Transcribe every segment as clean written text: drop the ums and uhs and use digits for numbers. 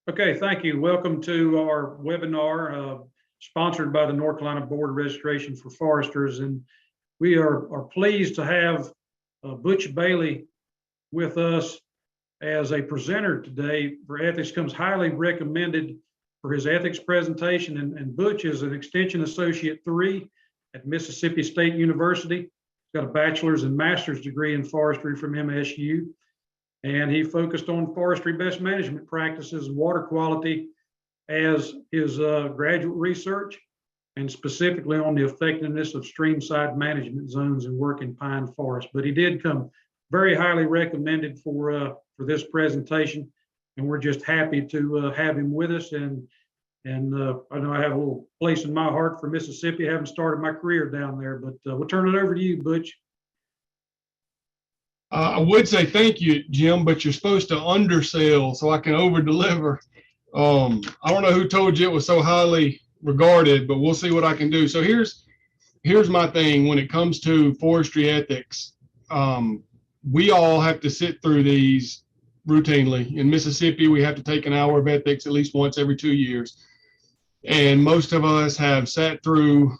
Okay, thank you. Welcome to our webinar sponsored by the North Carolina Board of Registration for Foresters. And we are pleased to have Butch Bailey with us as a presenter today for Ethics. Comes highly recommended for his ethics presentation. And Butch is an Extension Associate 3 at Mississippi State University. He's got a bachelor's and master's degree in forestry from MSU. And he focused on forestry best management practices and water quality as his graduate research, and specifically on the effectiveness of streamside management zones and work in pine forest. But he did come very highly recommended for this presentation, and we're just happy to have him with us. And I know I have a little place in my heart for Mississippi. I haven't started my career down there, but we'll turn it over to you, Butch. I would say thank you, Jim, but you're supposed to undersell so I can over-deliver. I don't know who told you it was so highly regarded, but we'll see what I can do. So here's my thing when it comes to forestry ethics. We all have to sit through these routinely. In Mississippi, we have to take an hour of ethics at least once every 2 years. And most of us have sat through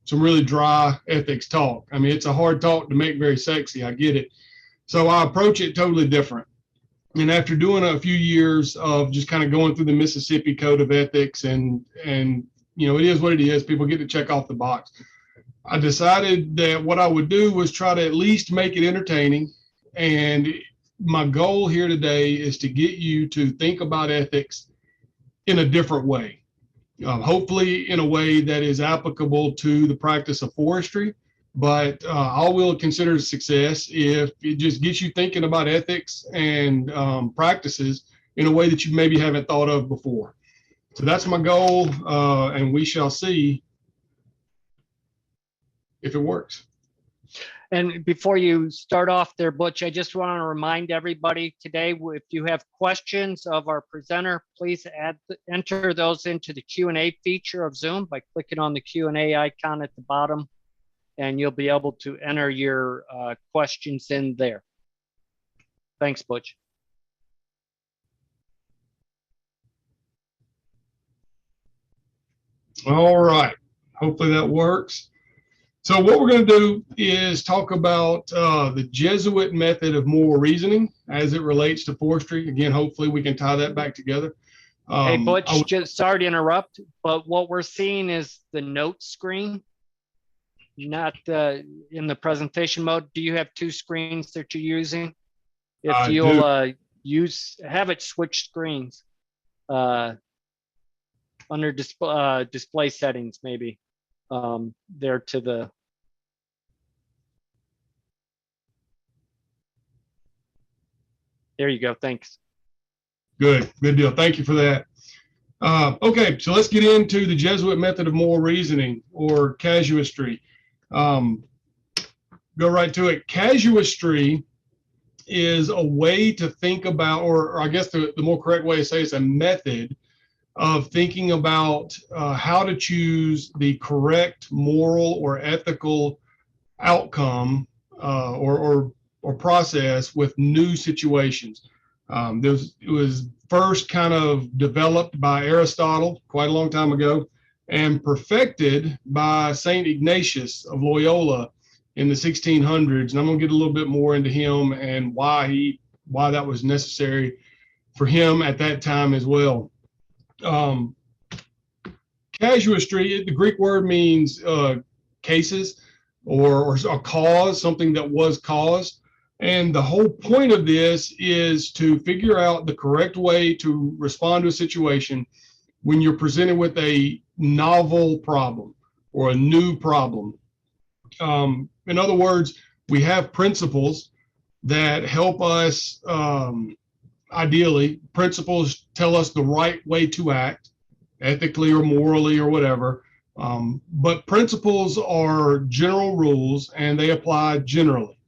some really dry ethics talk. I mean, it's a hard talk to make very sexy. I get it. So I approach it totally different. And after doing a few years of just kind of going through the Mississippi Code of Ethics and you know, it is what it is. People get to check off the box. I decided that what I would do was try to at least make it entertaining. And my goal here today is to get you to think about ethics in a different way. Hopefully in a way that is applicable to the practice of forestry, but I will consider a success if it just gets you thinking about ethics and practices in a way that you maybe haven't thought of before. So that's my goal, and we shall see if it works. And before you start off there, Butch, I just want to remind everybody today, if you have questions of our presenter, please enter those into the Q&A feature of Zoom by clicking on the Q&A icon at the bottom, and you'll be able to enter your questions in there. Thanks, Butch. All right, hopefully that works. So what we're going to do is talk about the Jesuit method of moral reasoning as it relates to forestry. Again, hopefully we can tie that back together. Hey, Butch, just sorry to interrupt, but what we're seeing is the note screen, not in the presentation mode. Do you have two screens that you're using? If you'll have it switch screens under display settings, maybe. There to the there you go. Thanks. Good deal. Thank you for that. Okay, so let's get into the Jesuit method of moral reasoning, or casuistry. Go right to it. Casuistry is a way to think about, or I guess the more correct way to say it's a method of thinking about how to choose the correct moral or ethical outcome or process with new situations. It was first kind of developed by Aristotle quite a long time ago and perfected by St. Ignatius of Loyola in the 1600s. And I'm going to get a little bit more into him and why that was necessary for him at that time as well. Casuistry, the Greek word means cases or a cause, something that was caused. And the whole point of this is to figure out the correct way to respond to a situation when you're presented with a novel problem or a new problem. In other words, we have principles that help us ideally, principles tell us the right way to act, ethically or morally or whatever. But principles are general rules and they apply generally.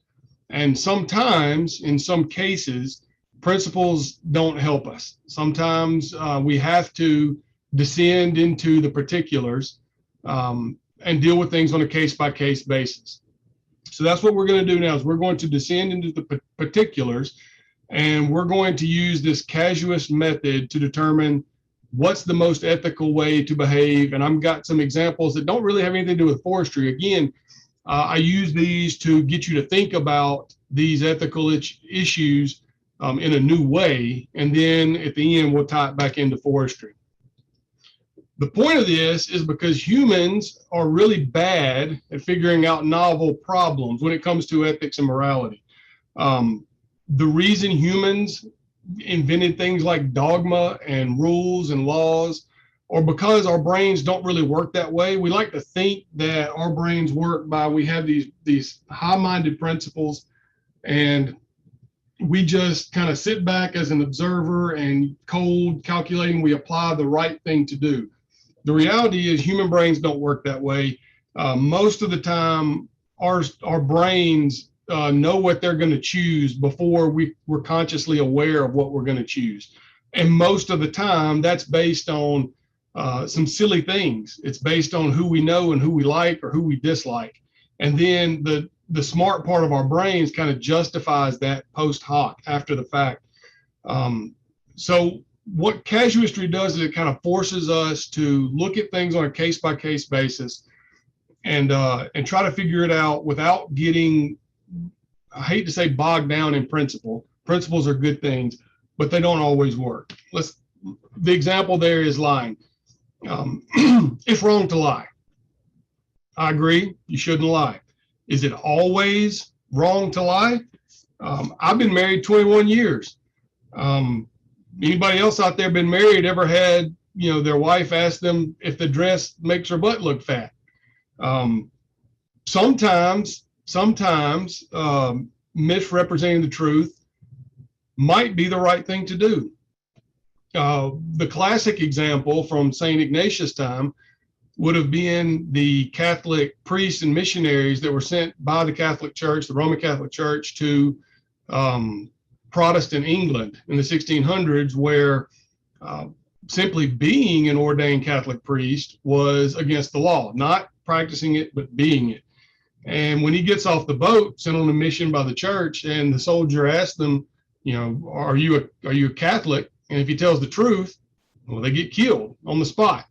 And sometimes, in some cases, principles don't help us. Sometimes we have to descend into the particulars and deal with things on a case-by-case basis. So that's what we're going to do now is we're going to descend into the particulars, and we're going to use this casuist method to determine what's the most ethical way to behave. And I've got some examples that don't really have anything to do with forestry. Again, I use these to get you to think about these ethical issues in a new way. And then at the end, we'll tie it back into forestry. The point of this is because humans are really bad at figuring out novel problems when it comes to ethics and morality. The reason humans invented things like dogma and rules and laws, or because our brains don't really work that way. We like to think that our brains work by, we have these high-minded principles, and we just kind of sit back as an observer and cold calculating, we apply the right thing to do. The reality is human brains don't work that way. Most of the time, our brains know what they're going to choose before we're consciously aware of what we're going to choose. And most of the time, that's based on some silly things. It's based on who we know and who we like or who we dislike. And then the smart part of our brains kind of justifies that post hoc, after the fact. So what casuistry does is it kind of forces us to look at things on a case-by-case basis and try to figure it out without getting, I hate to say, bogged down in principle. Principles are good things, but they don't always work. The example there is lying. It's wrong to lie. I agree, you shouldn't lie. Is it always wrong to lie? I've been married 21 years. Anybody else out there been married ever had, their wife ask them if the dress makes her butt look fat? Sometimes misrepresenting the truth might be the right thing to do. The classic example from St. Ignatius' time would have been the Catholic priests and missionaries that were sent by the Catholic Church, the Roman Catholic Church, to Protestant England in the 1600s, where simply being an ordained Catholic priest was against the law, not practicing it, but being it. And when he gets off the boat, sent on a mission by the church, and the soldier asks them, are you a Catholic? And if he tells the truth, well, they get killed on the spot.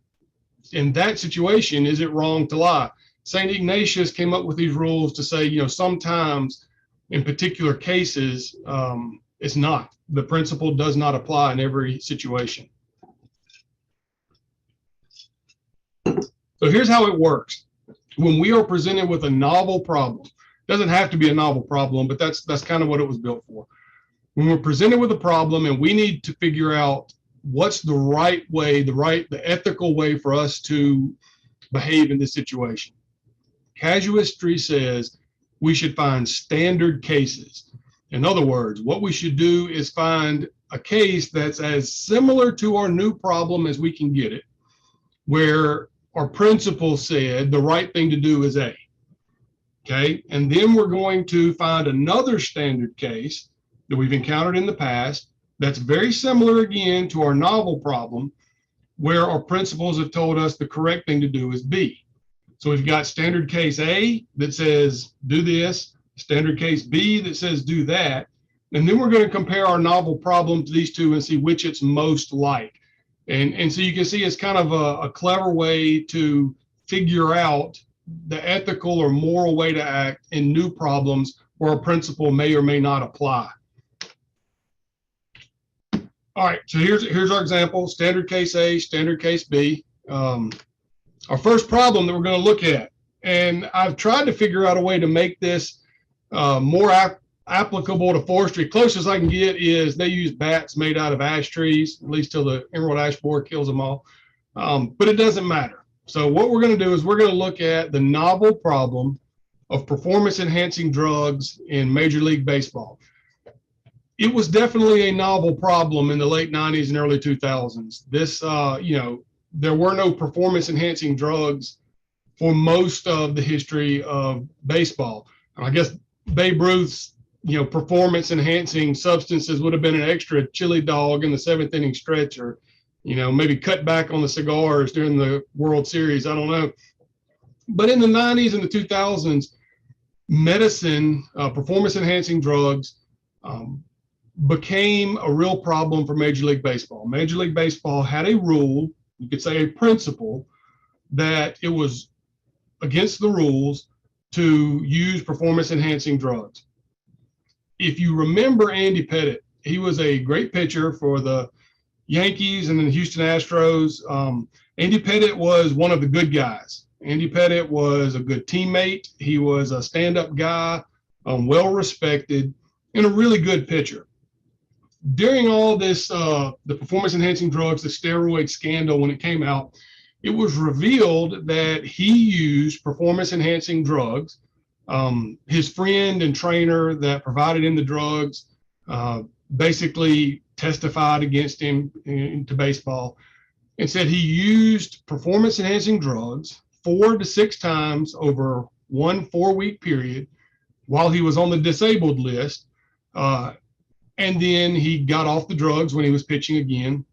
In that situation, is it wrong to lie? St. Ignatius came up with these rules to say, sometimes in particular cases, it's not. The principle does not apply in every situation. So here's how it works. When we are presented with a novel problem, it doesn't have to be a novel problem, but that's kind of what it was built for. When we're presented with a problem and we need to figure out what's the right way, the ethical way for us to behave in this situation, casuistry says we should find standard cases. In other words, what we should do is find a case that's as similar to our new problem as we can get it, where our principle said the right thing to do is A. Okay, and then we're going to find another standard case that we've encountered in the past that's very similar again to our novel problem, where our principles have told us the correct thing to do is B. So we've got standard case A that says do this, standard case B that says do that, and then we're going to compare our novel problem to these two and see which it's most like. And so you can see it's kind of a clever way to figure out the ethical or moral way to act in new problems where a principle may or may not apply. All right, so here's our example: standard case A, standard case B. Our first problem that we're going to look at, and I've tried to figure out a way to make this more applicable to forestry. Closest I can get is they use bats made out of ash trees, at least till the emerald ash borer kills them all. But it doesn't matter. So what we're going to do is we're going to look at the novel problem of performance-enhancing drugs in Major League Baseball. It was definitely a novel problem in the late 90s and early 2000s. This, there were no performance-enhancing drugs for most of the history of baseball. I guess Babe Ruth's, performance-enhancing substances would have been an extra chili dog in the 7th inning stretch, or, maybe cut back on the cigars during the World Series. I don't know. But in the 90s and the 2000s, medicine, performance enhancing drugs, became a real problem for Major League Baseball. Major League Baseball had a rule, you could say a principle, that it was against the rules to use performance enhancing drugs. If you remember Andy Pettitte, he was a great pitcher for the Yankees and then the Houston Astros. Andy Pettitte was one of the good guys. Andy Pettitte was a good teammate. He was a stand-up guy, well respected, and a really good pitcher. During all this, the performance enhancing drugs, the steroid scandal, when it came out, it was revealed that he used performance enhancing drugs. His friend and trainer that provided him the drugs basically testified against him into baseball and said he used performance enhancing drugs 4 to 6 times over one 4-week period while he was on the disabled list. And then he got off the drugs when he was pitching again.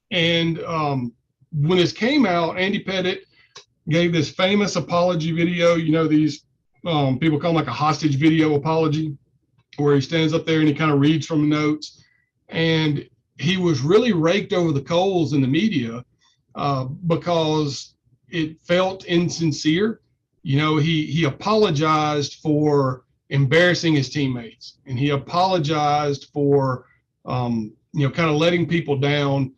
And when this came out, Andy Pettitte gave this famous apology video. You know, these people call them like a hostage video apology, where he stands up there and he kind of reads from notes. And he was really raked over the coals in the media because it felt insincere. You know, he apologized for embarrassing his teammates, and he apologized for, you know, kind of letting people down,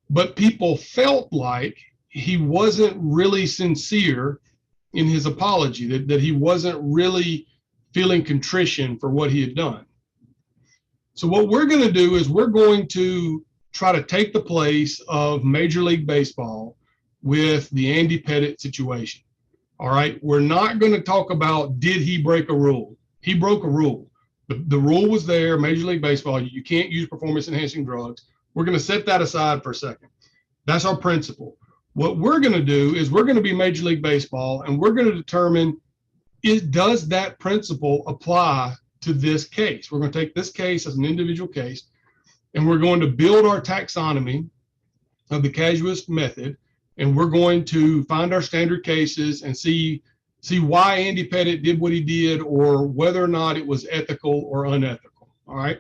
but people felt like he wasn't really sincere in his apology, that he wasn't really feeling contrition for what he had done. So what we're going to do is we're going to try to take the place of Major League Baseball with the Andy Pettitte situation. All right, we're not going to talk about, did he break a rule? He broke a rule. The rule was there, Major League Baseball, you can't use performance enhancing drugs. We're going to set that aside for a second. That's our principle. What we're going to do is we're going to be Major League Baseball, and we're going to determine, does that principle apply to this case? We're going to take this case as an individual case, and we're going to build our taxonomy of the casuist method, and we're going to find our standard cases and see why Andy Pettitte did what he did, or whether or not it was ethical or unethical. All right.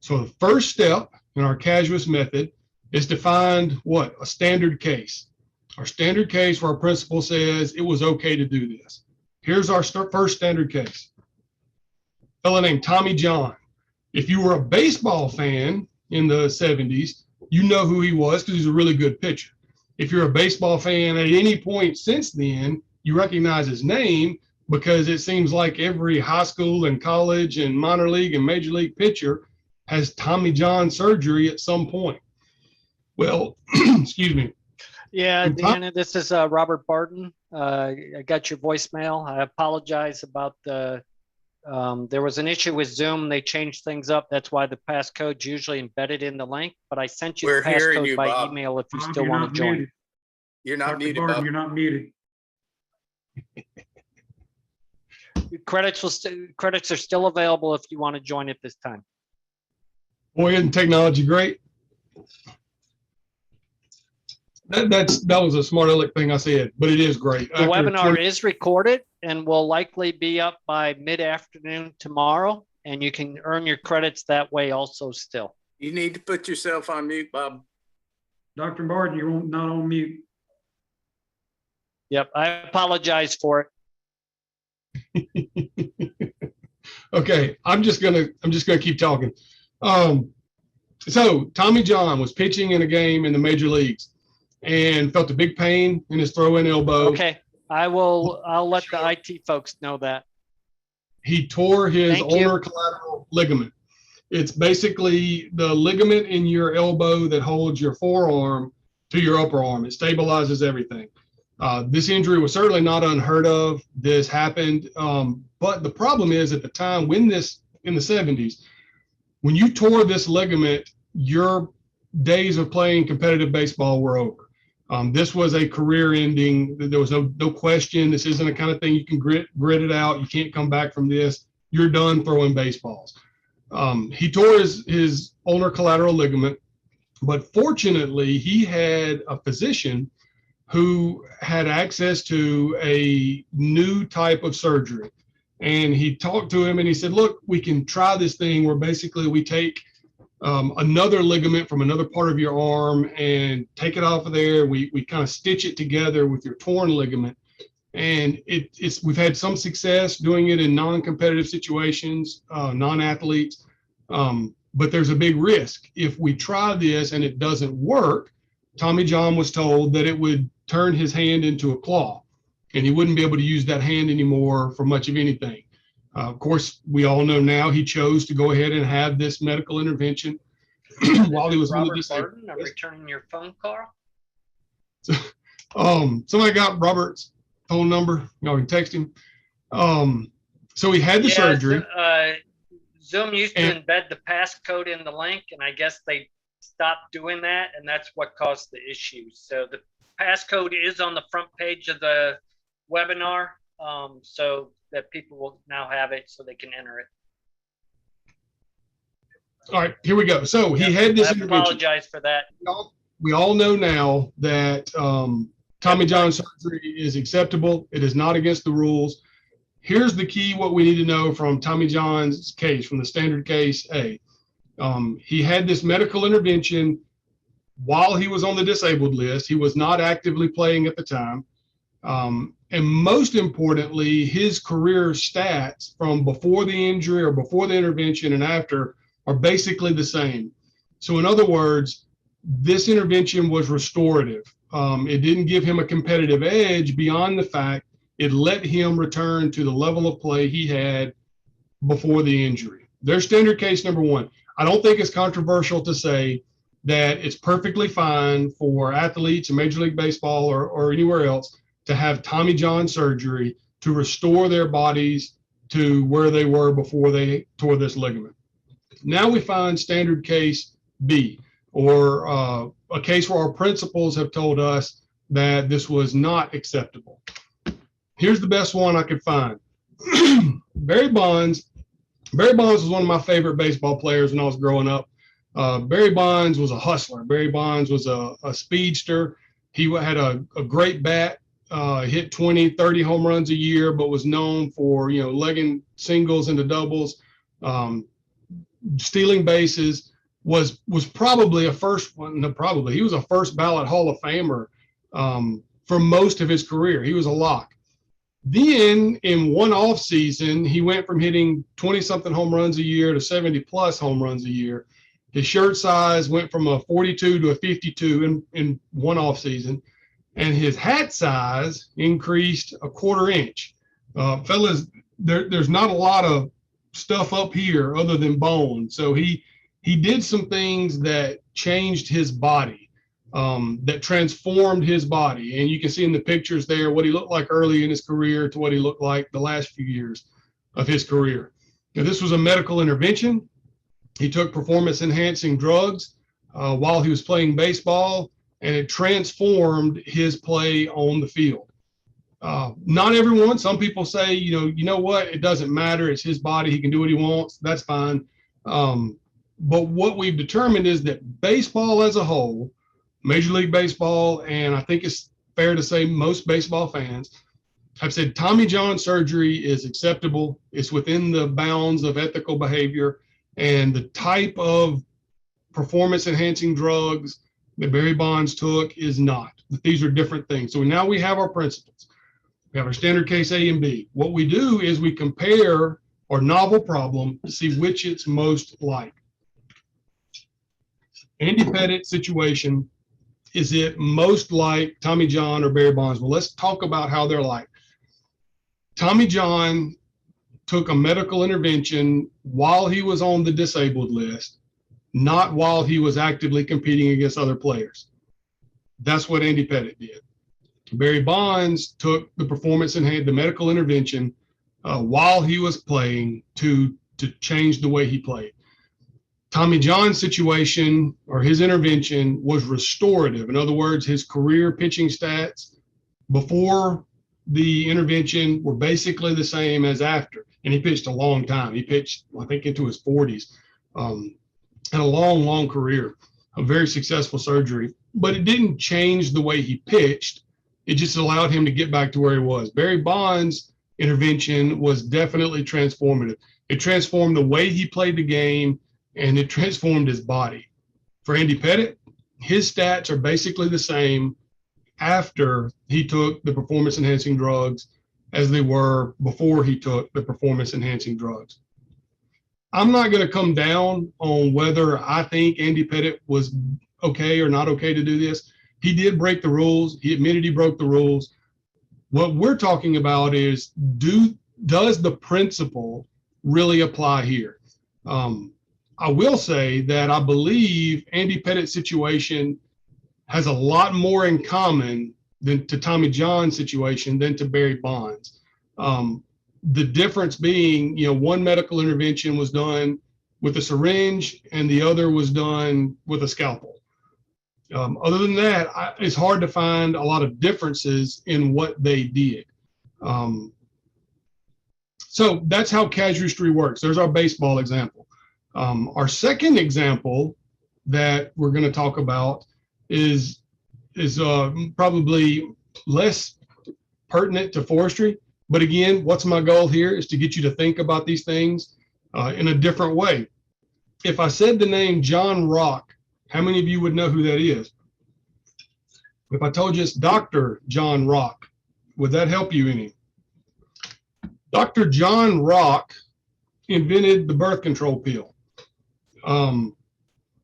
So the first step in our casuist method is to find what? A standard case. Our standard case where our principle says it was okay to do this. Here's our first standard case. A fellow named Tommy John. If you were a baseball fan in the 70s, you know who he was because he's a really good pitcher. If you're a baseball fan at any point since then, you recognize his name because it seems like every high school and college and minor league and major league pitcher has Tommy John surgery at some point. Well, excuse me. Yeah, Deanna, this is Robert Barton. I got your voicemail. I apologize about there was an issue with Zoom. They changed things up. That's why the passcode's usually embedded in the link, but I sent you the passcode by Bob. email if you Bob, still want to join. Muted. You're not Dr. muted, Barton, Bob. you're not muted. Credits are still available if you want to join at this time. Boy, isn't technology great? That was a smart aleck thing I said, but it is great. The webinar is recorded and will likely be up by mid-afternoon tomorrow, and you can earn your credits that way also still. You need to put yourself on mute, Bob. Dr. Barton, you're not on mute. Yep, I apologize for it. Okay, I'm just gonna keep talking. So Tommy John was pitching in a game in the major leagues and felt a big pain in his throw-in elbow. Okay, I'll let the IT folks know that. He tore his ulnar collateral ligament. It's basically the ligament in your elbow that holds your forearm to your upper arm. It stabilizes everything. This injury was certainly not unheard of. This happened. But the problem is, at the time in the 70s, when you tore this ligament, your days of playing competitive baseball were over. This was a career ending. There was no question. This isn't the kind of thing you can grit it out. You can't come back from this. You're done throwing baseballs. He tore his ulnar collateral ligament, but fortunately he had a physician who had access to a new type of surgery. And he talked to him and he said, look, we can try this thing where basically we take another ligament from another part of your arm and take it off of there. We kind of stitch it together with your torn ligament. And we've had some success doing it in non-competitive situations, non-athletes, but there's a big risk. If we try this and it doesn't work, Tommy John was told that it would turn his hand into a claw and he wouldn't be able to use that hand anymore for much of anything. Of course, we all know now he chose to go ahead and have this medical intervention while he was on the Robert disabled Barton, I'm list. returning your phone call. Somebody got Robert's phone number. Y'all can text him. So he had the surgery. Zoom used to And- embed the passcode in the link, and I guess they stopped doing that, and that's what caused the issue. So the passcode is on the front page of the webinar, so that people will now have it so they can enter it. All right, here we go. So he had this I intervention. apologize for that. We all know now that Tommy John surgery is acceptable. It is not against the rules. Here's the key, what we need to know from Tommy John's case, from the standard case A. He had this medical intervention while he was on the disabled list. He was not actively playing at the time. And most importantly, his career stats from before the injury or before the intervention and after are basically the same. So in other words, this intervention was restorative. It didn't give him a competitive edge beyond the fact it let him return to the level of play he had before the injury. There's standard case number one. I don't think it's controversial to say that it's perfectly fine for athletes in Major League Baseball or anywhere else to have Tommy John surgery to restore their bodies to where they were before they tore this ligament. Now we find standard case B, or a case where our principals have told us that this was not acceptable. Here's the best one I could find. Barry Bonds. Barry Bonds was one of my favorite baseball players when I was growing up. Barry Bonds was a hustler. Barry Bonds was a speedster. He had a great bat, hit 20, 30 home runs a year, but was known for, legging singles into doubles, stealing bases, was probably he was a first ballot Hall of Famer for most of his career. He was a lock. Then in one off season, he went from hitting 20 something home runs a year to 70 plus home runs a year. His shirt size went from a 42 to a 52 in one off season, and his hat size increased a quarter inch. Fellas, there's not a lot of stuff up here other than bone. So he did some things that changed his body, that transformed his body. And you can see in the pictures there what he looked like early in his career to what he looked like the last few years of his career. Now, this was a medical intervention. He took performance enhancing drugs while he was playing baseball, and it transformed his play on the field. Not everyone. Some people say, you know what? It doesn't matter. It's his body. He can do what he wants. That's fine. But what we've determined is that baseball as a whole, Major League Baseball, and I think it's fair to say most baseball fans, have said Tommy John surgery is acceptable. It's within the bounds of ethical behavior, and the type of performance enhancing drugs that Barry Bonds took is not. These are different things. So now we have our principles. We have our standard case A and B. What we do is we compare our novel problem to see which it's most like. Andy Pettitte situation, is it most like Tommy John or Barry Bonds? Well, let's talk about how they're like. Tommy John took a medical intervention while he was on the disabled list, not while he was actively competing against other players. That's what Andy Pettitte did. Barry Bonds took the medical intervention while he was playing to change the way he played. Tommy John's situation or his intervention was restorative. In other words, his career pitching stats before the intervention were basically the same as after. And he pitched a long time. He pitched, I think, into his 40s. Had a long, long career, a very successful surgery. But it didn't change the way he pitched. It just allowed him to get back to where he was. Barry Bonds intervention was definitely transformative. It transformed the way he played the game, and it transformed his body. For Andy Pettit, his stats are basically the same after he took the performance enhancing drugs as they were before he took the performance enhancing drugs. I'm not going to come down on whether I think Andy Pettit was okay or not okay to do this. He did break the rules. He admitted he broke the rules. What we're talking about is, does the principle really apply here? I will say that I believe Andy Pettit's situation has a lot more in common than to Tommy John's situation than to Barry Bonds. The difference being, one medical intervention was done with a syringe and the other was done with a scalpel. Other than that, it's hard to find a lot of differences in what they did. So that's how casuistry works. There's our baseball example. Our second example that we're going to talk about is probably less pertinent to forestry. But again, what's my goal here is to get you to think about these things in a different way. If I said the name John Rock, how many of you would know who that is? If I told you it's Dr. John Rock, would that help you any? Dr. John Rock invented the birth control pill.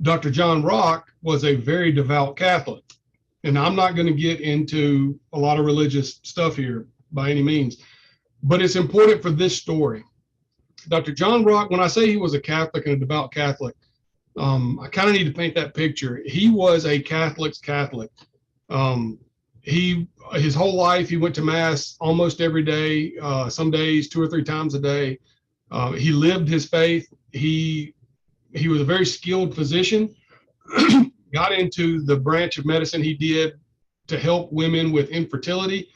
Dr. John Rock was a very devout Catholic. And I'm not going to get into a lot of religious stuff here by any means, but it's important for this story. Dr. John Rock, when I say he was a Catholic and a devout Catholic, I kind of need to paint that picture. He was a Catholic's Catholic. His whole life, he went to mass almost every day, some days 2 or 3 times a day. He lived his faith. He was a very skilled physician, got into the branch of medicine he did to help women with infertility,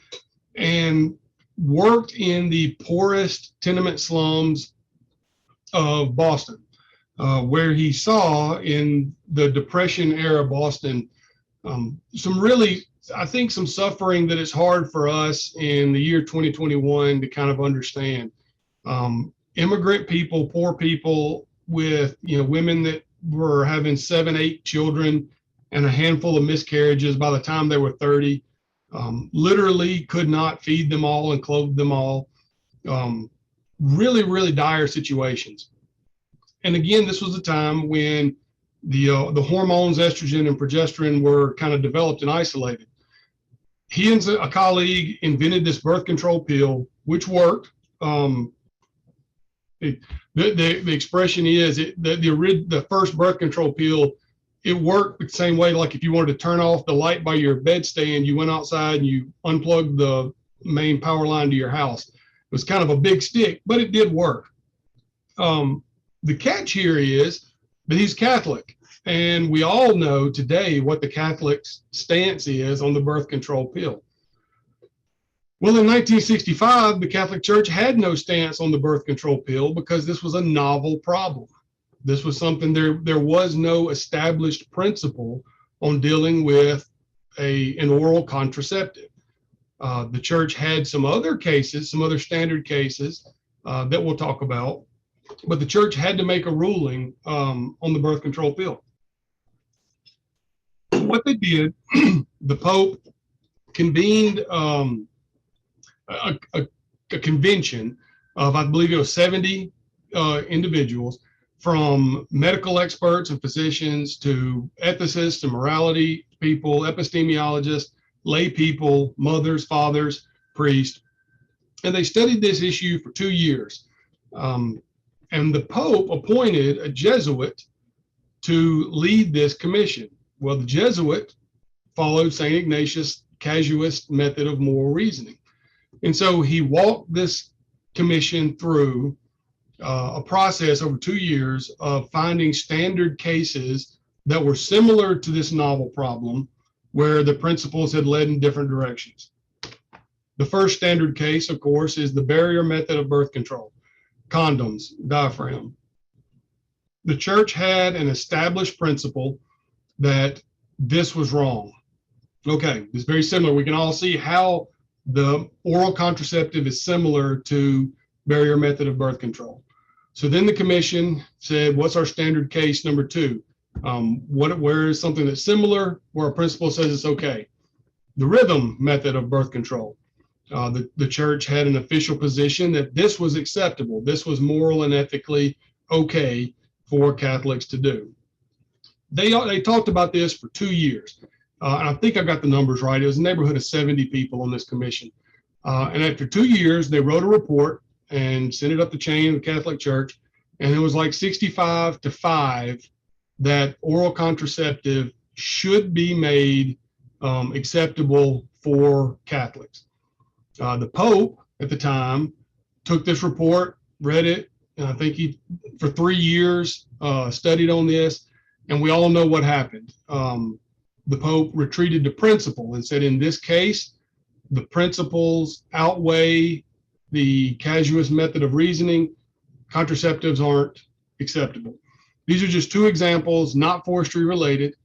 and worked in the poorest tenement slums of Boston, where he saw in the Depression era Boston some suffering that is hard for us in the year 2021 to kind of understand. Immigrant people, poor people with women that were having 7, 8 children and a handful of miscarriages by the time they were 30, literally could not feed them all and clothe them all. Really, really dire situations. And again, this was a time when the hormones, estrogen and progesterone, were kind of developed and isolated. He and a colleague invented this birth control pill, which worked. The expression is the first birth control pill, it worked the same way. Like if you wanted to turn off the light by your bedstand, you went outside and you unplugged the main power line to your house. It was kind of a big stick, but it did work. The catch here is that he's Catholic, and we all know today what the Catholic stance is on the birth control pill. Well, in 1965, the Catholic Church had no stance on the birth control pill because this was a novel problem. This was something there was no established principle on dealing with an oral contraceptive. The church had some other cases, some other standard cases that we'll talk about, but the church had to make a ruling on the birth control pill. What they did, the Pope convened a convention of, I believe it was 70 individuals, from medical experts and physicians to ethicists and morality people, epistemologists, lay people, mothers, fathers, priests. And they studied this issue for 2 years. And the Pope appointed a Jesuit to lead this commission. Well, the Jesuit followed St. Ignatius' casuist method of moral reasoning. And so he walked this commission through a process over 2 years of finding standard cases that were similar to this novel problem, where the principles had led in different directions. The first standard case, of course, is the barrier method of birth control, condoms, diaphragm. The church had an established principle that this was wrong. Okay, it's very similar. We can all see how the oral contraceptive is similar to barrier method of birth control. So then the commission said, what's our standard case number 2? Where is something that's similar, where a principal says it's okay? The rhythm method of birth control. The church had an official position that this was acceptable. This was moral and ethically okay for Catholics to do. They talked about this for 2 years. And I think I got the numbers right. It was a neighborhood of 70 people on this commission. And after 2 years, they wrote a report and sent it up the chain of the Catholic Church. And it was like 65-5 that oral contraceptive should be made acceptable for Catholics. The Pope at the time took this report, read it, and I think he, for 3 years, studied on this, and we all know what happened. The Pope retreated to principle and said, in this case, the principles outweigh the casuist method of reasoning. Contraceptives aren't acceptable. These are just 2 examples, not forestry related,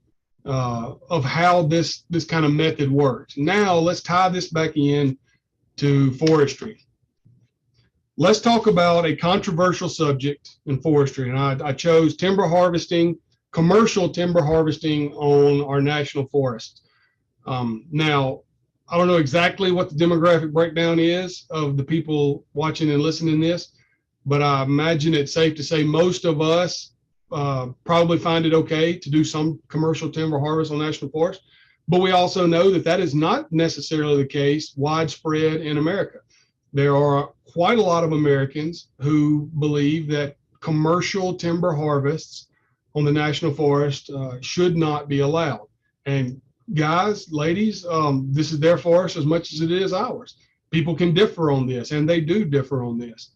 of how this kind of method works. Now let's tie this back in to forestry. Let's talk about a controversial subject in forestry, and I chose timber harvesting, commercial timber harvesting on our national forests. Now, I don't know exactly what the demographic breakdown is of the people watching and listening to this, but I imagine it's safe to say most of us probably find it okay to do some commercial timber harvest on national forests. But we also know that that is not necessarily the case widespread in America. There are quite a lot of Americans who believe that commercial timber harvests on the national forest should not be allowed. And guys, ladies, this is their forest as much as it is ours. People can differ on this, and they do differ on this.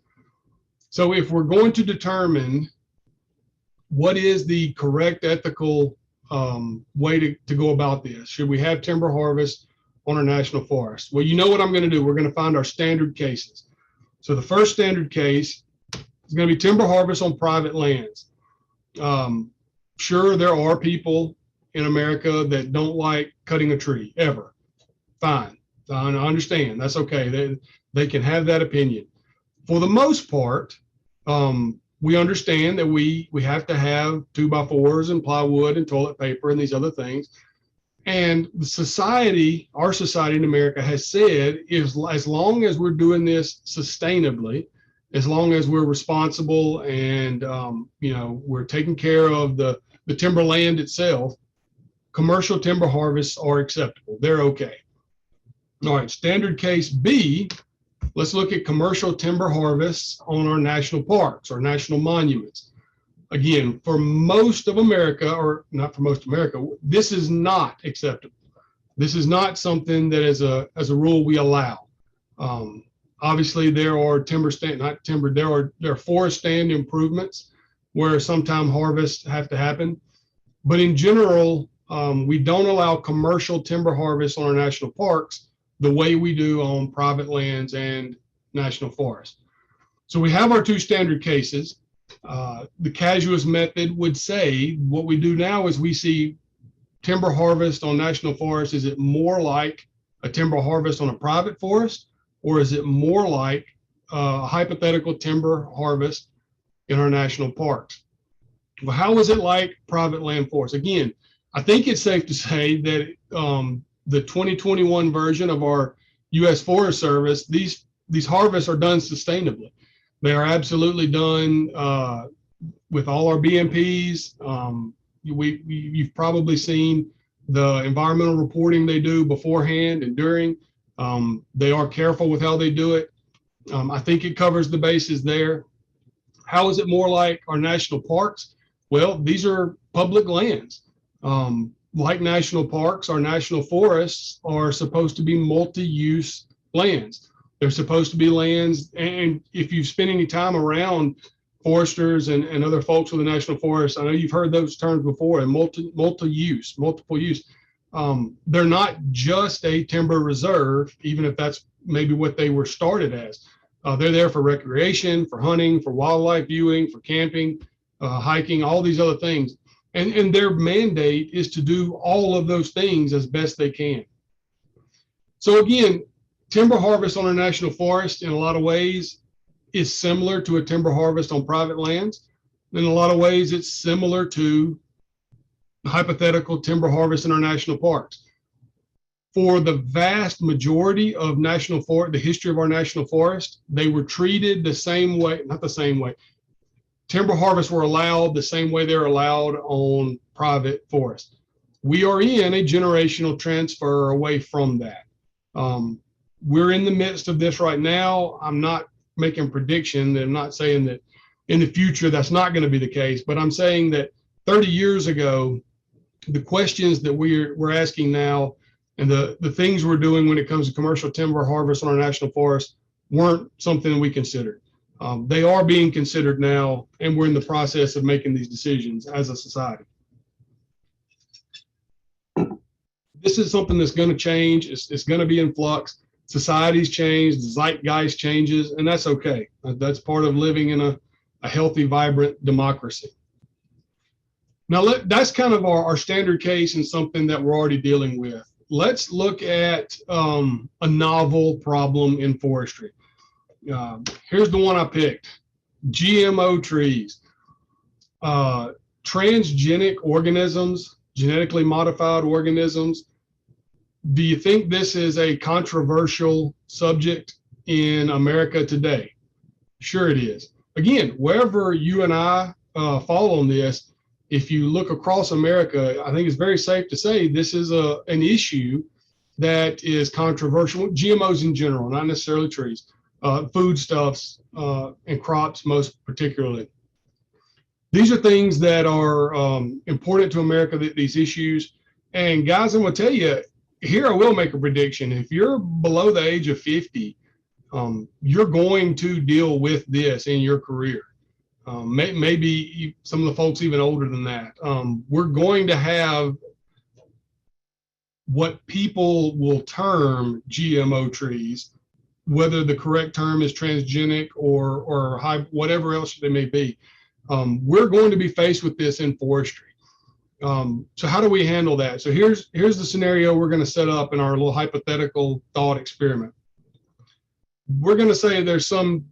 So if we're going to determine what is the correct ethical way to go about this, should we have timber harvest on our national forest? Well, you know what I'm going to do. We're going to find our standard cases. So the first standard case is going to be timber harvest on private lands. Sure, there are people in America that don't like cutting a tree ever. Fine. I understand. That's okay. They can have that opinion. For the most part, we understand that we have to have 2x4s and plywood and toilet paper and these other things. And the society, our society in America has said, is as long as we're doing this sustainably, as long as we're responsible and we're taking care of the timberland itself, commercial timber harvests are acceptable. They're okay. All right, standard case B, let's look at commercial timber harvests on our national parks or national monuments. Again, for most of America, or not for most of America, this is not acceptable. This is not something that as a rule we allow. Obviously, there are there are forest stand improvements where sometime harvests have to happen. But in general, we don't allow commercial timber harvests on our national parks the way we do on private lands and national forests. So we have our 2 standard cases. The casuist method would say what we do now is we see timber harvest on national forests. Is it more like a timber harvest on a private forest, or is it more like a hypothetical timber harvest in our national parks? Well, how is it like private land forests? Again, I think it's safe to say that the 2021 version of our U.S. Forest Service, these harvests are done sustainably. They are absolutely done with all our BMPs. You've probably seen the environmental reporting they do beforehand and during. They are careful with how they do it. I think it covers the bases there. How is it more like our national parks? Well, these are public lands. Like national parks, our national forests are supposed to be multi-use lands. They're supposed to be lands, and if you've spent any time around foresters and other folks with the national forest, I know you've heard those terms before, and multiple use. They're not just a timber reserve, even if that's maybe what they were started as. They're there for recreation, for hunting, for wildlife viewing, for camping, hiking, all these other things. And their mandate is to do all of those things as best they can. So again, timber harvest on a national forest in a lot of ways is similar to a timber harvest on private lands. In a lot of ways, it's similar to hypothetical timber harvest in our national parks. For the vast majority of the history of our national forest, they were treated the same way, not the same way. Timber harvests were allowed the same way they're allowed on private forest. We are in a generational transfer away from that. We're in the midst of this right now. I'm not making a prediction. I'm not saying that in the future that's not going to be the case, but I'm saying that 30 years ago, the questions that we're asking now and the things we're doing when it comes to commercial timber harvest on our national forest weren't something we considered. They are being considered now, and we're in the process of making these decisions as a society. This is something that's going to change. It's going to be in flux. Societies change, the zeitgeist changes, and that's okay. That's part of living in a healthy, vibrant democracy. Now, that's kind of our standard case and something that we're already dealing with. Let's look at a novel problem in forestry. Here's the one I picked: GMO trees. Transgenic organisms, genetically modified organisms. Do you think this is a controversial subject in America today? Sure it is. Again, wherever you and I fall on this, if you look across America, I think it's very safe to say this is an issue that is controversial. GMOs in general, not necessarily trees, foodstuffs and crops most particularly. These are things that are important to America, these issues. And guys, I'm going to tell you, here I will make a prediction. If you're below the age of 50, you're going to deal with this in your career. Maybe some of the folks even older than that. We're going to have what people will term GMO trees, whether the correct term is transgenic or high, whatever else they may be. We're going to be faced with this in forestry. So how do we handle that? So here's the scenario we're going to set up in our little hypothetical thought experiment. We're going to say there's some,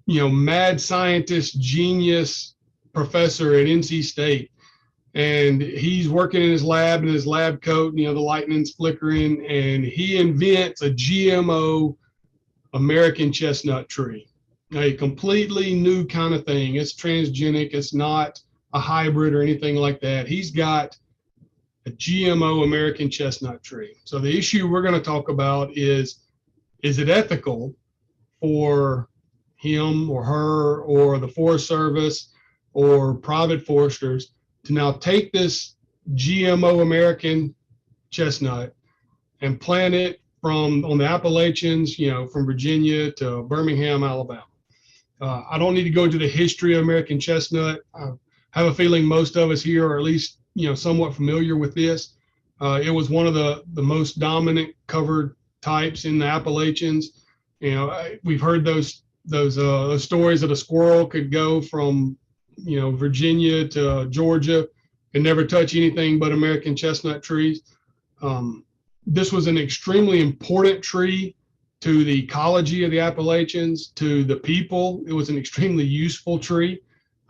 mad scientist, genius professor at NC State, and he's working in his lab in his lab coat, the lightning's flickering, and he invents a GMO American chestnut tree, a completely new kind of thing. It's transgenic. It's not a hybrid or anything like that. He's got a GMO American chestnut tree. So the issue we're going to talk about is it ethical for him or her or the Forest Service or private foresters to now take this GMO American chestnut and plant it on the Appalachians, from Virginia to Birmingham, Alabama. I don't need to go into the history of American chestnut. I have a feeling most of us here are at least, somewhat familiar with this. It was one of the most dominant covered types in the Appalachians. We've heard those stories that a squirrel could go from, Virginia to Georgia and never touch anything but American chestnut trees. This was an extremely important tree to the ecology of the Appalachians, to the people. It was an extremely useful tree.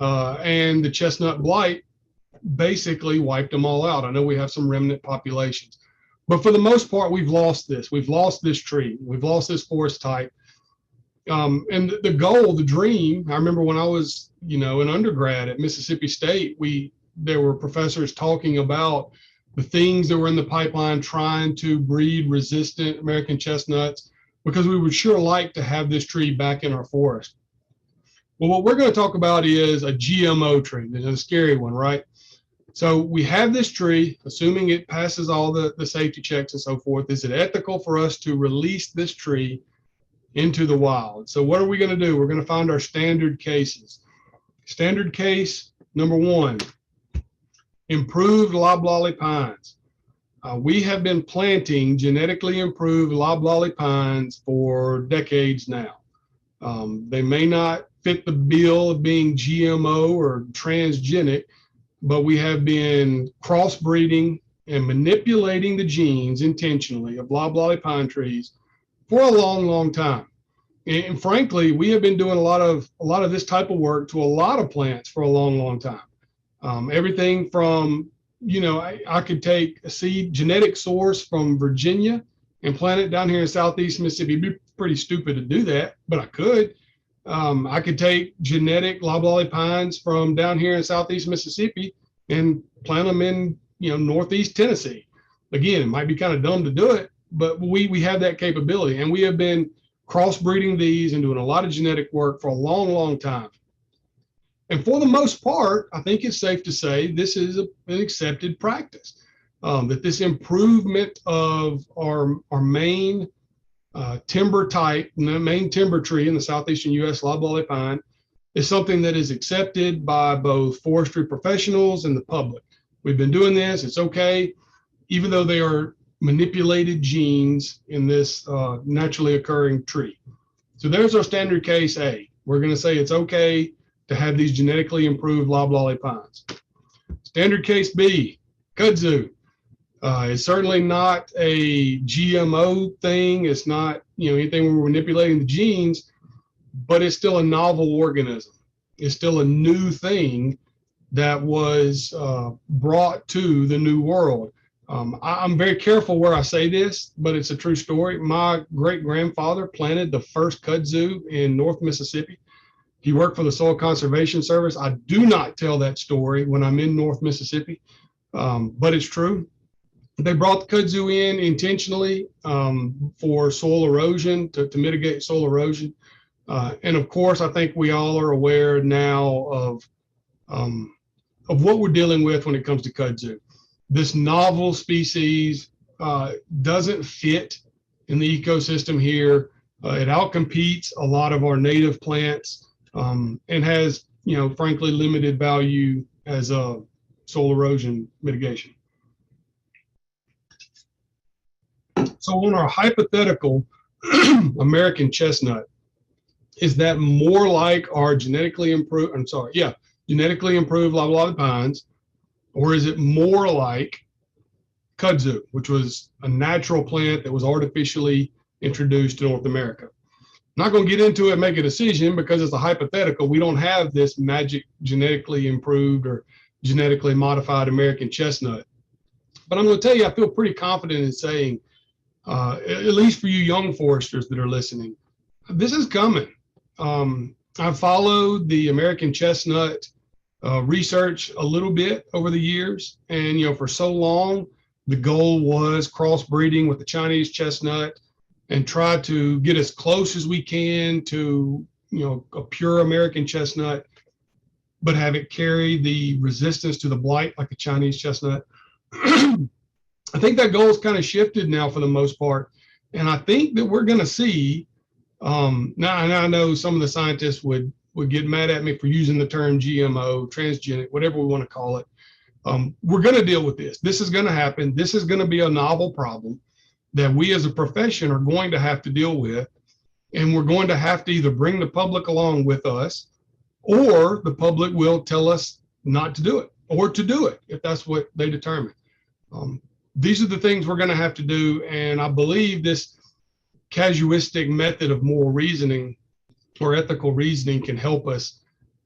And the chestnut blight basically wiped them all out. I know we have some remnant populations, but for the most part, we've lost this. We've lost this tree. We've lost this forest type. And the goal, the dream, I remember when I was, an undergrad at Mississippi State, there were professors talking about the things that were in the pipeline trying to breed resistant American chestnuts, because we would sure like to have this tree back in our forest. Well, what we're going to talk about is a GMO tree. It's a scary one, right? So we have this tree, assuming it passes all the safety checks and so forth. Is it ethical for us to release this tree into the wild? So what are we going to do? We're going to find our standard cases. Standard case number one, improved loblolly pines. We have been planting genetically improved loblolly pines for decades now. They may not fit the bill of being GMO or transgenic, but we have been crossbreeding and manipulating the genes intentionally of loblolly pine trees for a long, long time. And frankly, we have been doing a lot of this type of work to a lot of plants for a long, long time. Everything from, I could take a seed genetic source from Virginia and plant it down here in Southeast Mississippi. It'd be pretty stupid to do that, but I could. I could take genetic loblolly pines from down here in Southeast Mississippi and plant them in, Northeast Tennessee. Again, it might be kind of dumb to do it, but we have that capability, and we have been crossbreeding these and doing a lot of genetic work for a long, long time. And for the most part, I think it's safe to say this is an accepted practice, that this improvement of our main timber type, the main timber tree in the southeastern U.S., loblolly pine, is something that is accepted by both forestry professionals and the public. We've been doing this, it's okay, even though they are manipulated genes in this naturally occurring tree. So there's our standard case A. We're going to say it's okay to have these genetically improved loblolly pines. Standard case B, kudzu. It's certainly not a GMO thing. It's not anything where we're manipulating the genes, but it's still a novel organism. It's still a new thing that was brought to the new world. I'm very careful where I say this, but it's a true story. My great-grandfather planted the first kudzu in North Mississippi. He worked for the Soil Conservation Service. I do not tell that story when I'm in North Mississippi, but it's true. They brought the kudzu in intentionally for soil erosion, to mitigate soil erosion. And of course, I think we all are aware now of what we're dealing with when it comes to kudzu. This novel species doesn't fit in the ecosystem here. It outcompetes a lot of our native plants and has, frankly, limited value as a soil erosion mitigation. So on our hypothetical American chestnut, is that more like our genetically improved loblolly pines, or is it more like kudzu, which was a natural plant that was artificially introduced to North America? I'm not going to get into it and make a decision because it's a hypothetical. We don't have this magic genetically improved or genetically modified American chestnut. But I'm going to tell you, I feel pretty confident in saying, at least for you young foresters that are listening, this is coming. I've followed the American chestnut research a little bit over the years, and for so long the goal was crossbreeding with the Chinese chestnut and try to get as close as we can to a pure American chestnut, but have it carry the resistance to the blight like a Chinese chestnut. I think that goal is kind of shifted now for the most part, and I think that we're going to see. Now I know some of the scientists would get mad at me for using the term GMO, transgenic, whatever we want to call it. We're going to deal with this. This is going to happen. This is going to be a novel problem that we as a profession are going to have to deal with. And we're going to have to either bring the public along with us, or the public will tell us not to do it or to do it if that's what they determine. These are the things we're going to have to do. And I believe this casuistic method of moral reasoning or ethical reasoning can help us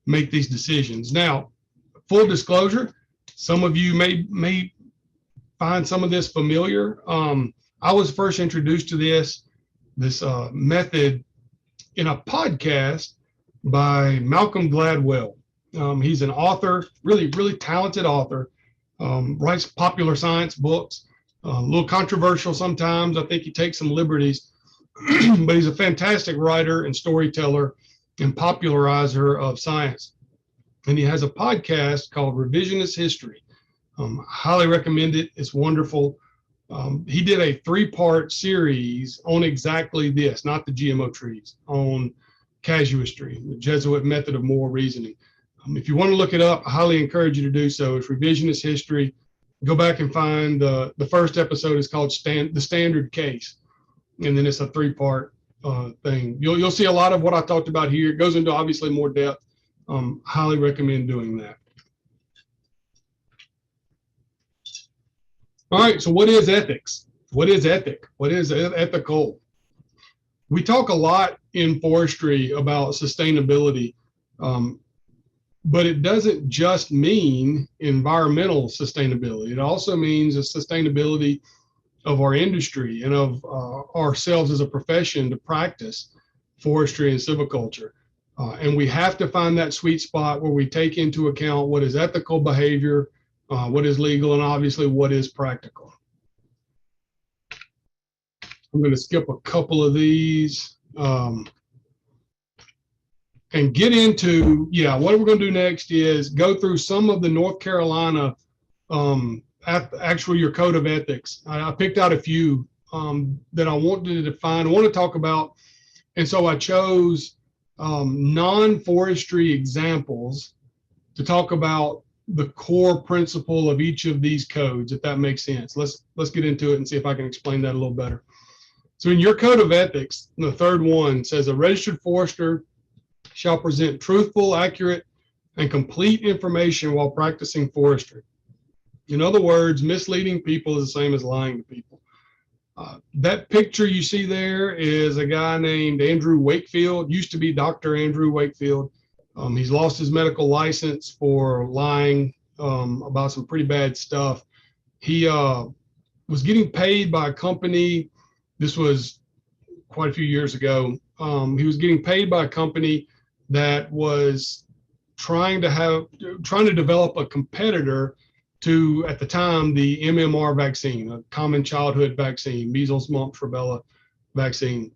make these decisions. Now, full disclosure, some of you may find some of this familiar. I was first introduced to this method in a podcast by Malcolm Gladwell. He's an author, really talented author, writes popular science books, a little controversial sometimes. I think he takes some liberties, but he's a fantastic writer and storyteller and popularizer of science. And he has a podcast called Revisionist History. I highly recommend it. It's wonderful. He did a 3-part series on exactly this, not the GMO trees, on casuistry, the Jesuit method of moral reasoning. If you want to look it up, I highly encourage you to do so. It's Revisionist History. Go back and find the first episode is called The Standard Case. And then it's a 3-part thing. You'll see a lot of what I talked about here. It goes into obviously more depth. Highly recommend doing that. All right, so what is ethics? What is ethic? What is ethical? we talk a lot in forestry about sustainability, but it doesn't just mean environmental sustainability. It also means the sustainability of our industry and of ourselves as a profession to practice forestry and silviculture. And we have to find that sweet spot where we take into account what is ethical behavior, what is legal, and obviously what is practical. I'm going to skip a couple of these and get into, what we're going to do next is go through some of the North Carolina, actually your code of ethics. I picked out a few that I wanted to define, I want to talk about. And so I chose non-forestry examples to talk about the core principle of each of these codes, if that makes sense. Let's get into it and see if I can explain that a little better. So in your code of ethics, the third one says a registered forester shall present truthful, accurate, and complete information while practicing forestry. In other words, misleading people is the same as lying to people. That picture you see there is a guy named Andrew Wakefield, used to be Dr. Andrew Wakefield. He's lost his medical license for lying about some pretty bad stuff. He was getting paid by a company. This was quite a few years ago. He was getting paid by a company that was trying to develop a competitor to, at the time, the MMR vaccine, a common childhood vaccine, measles, mumps, rubella vaccine.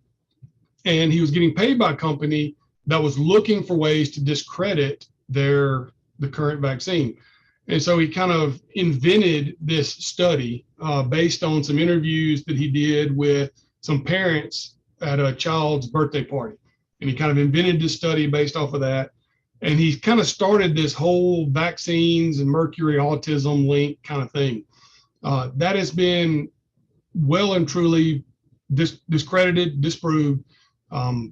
And he was getting paid by a company that was looking for ways to discredit the current vaccine. And so he kind of invented this study based on some interviews that he did with some parents at a child's birthday party. And he kind of invented this study based off of that. And he kind of started this whole vaccines and mercury autism link kind of thing. That has been well and truly discredited, disproved.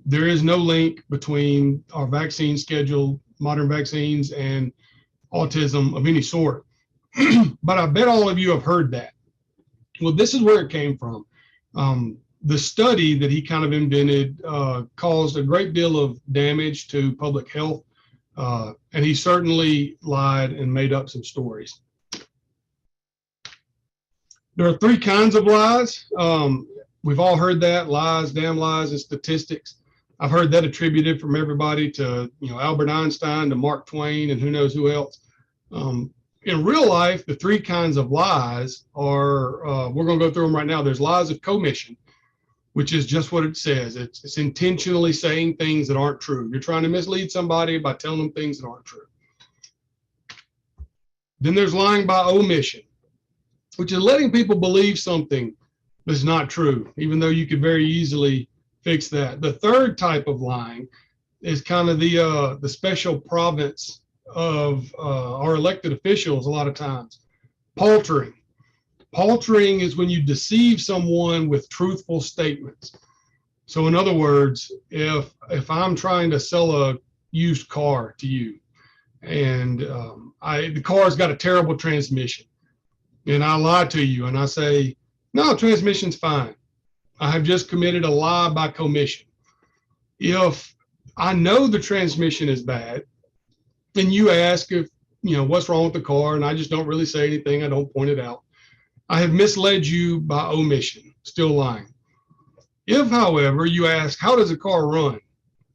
There is no link between our vaccine schedule, modern vaccines, and autism of any sort. But I bet all of you have heard that. Well, this is where it came from. The study that he kind of invented caused a great deal of damage to public health. And he certainly lied and made up some stories. There are three kinds of lies. We've all heard that: lies, damn lies, and statistics. I've heard that attributed from everybody to, Albert Einstein, to Mark Twain, and who knows who else. In real life, the three kinds of lies are, we're going to go through them right now. There's lies of commission, which is just what it says. It's intentionally saying things that aren't true. You're trying to mislead somebody by telling them things that aren't true. Then there's lying by omission, which is letting people believe something that's not true, even though you could very easily fix that. The third type of lying is kind of the special province of our elected officials a lot of times. Paltering. Paltering is when you deceive someone with truthful statements. So in other words, if I'm trying to sell a used car to you, and the car's got a terrible transmission, and I lie to you and I say, no, transmission's fine, I have just committed a lie by commission. If I know the transmission is bad, and you ask if, what's wrong with the car, and I just don't really say anything, I don't point it out, I have misled you by omission, still lying. If, however, you ask, how does a car run?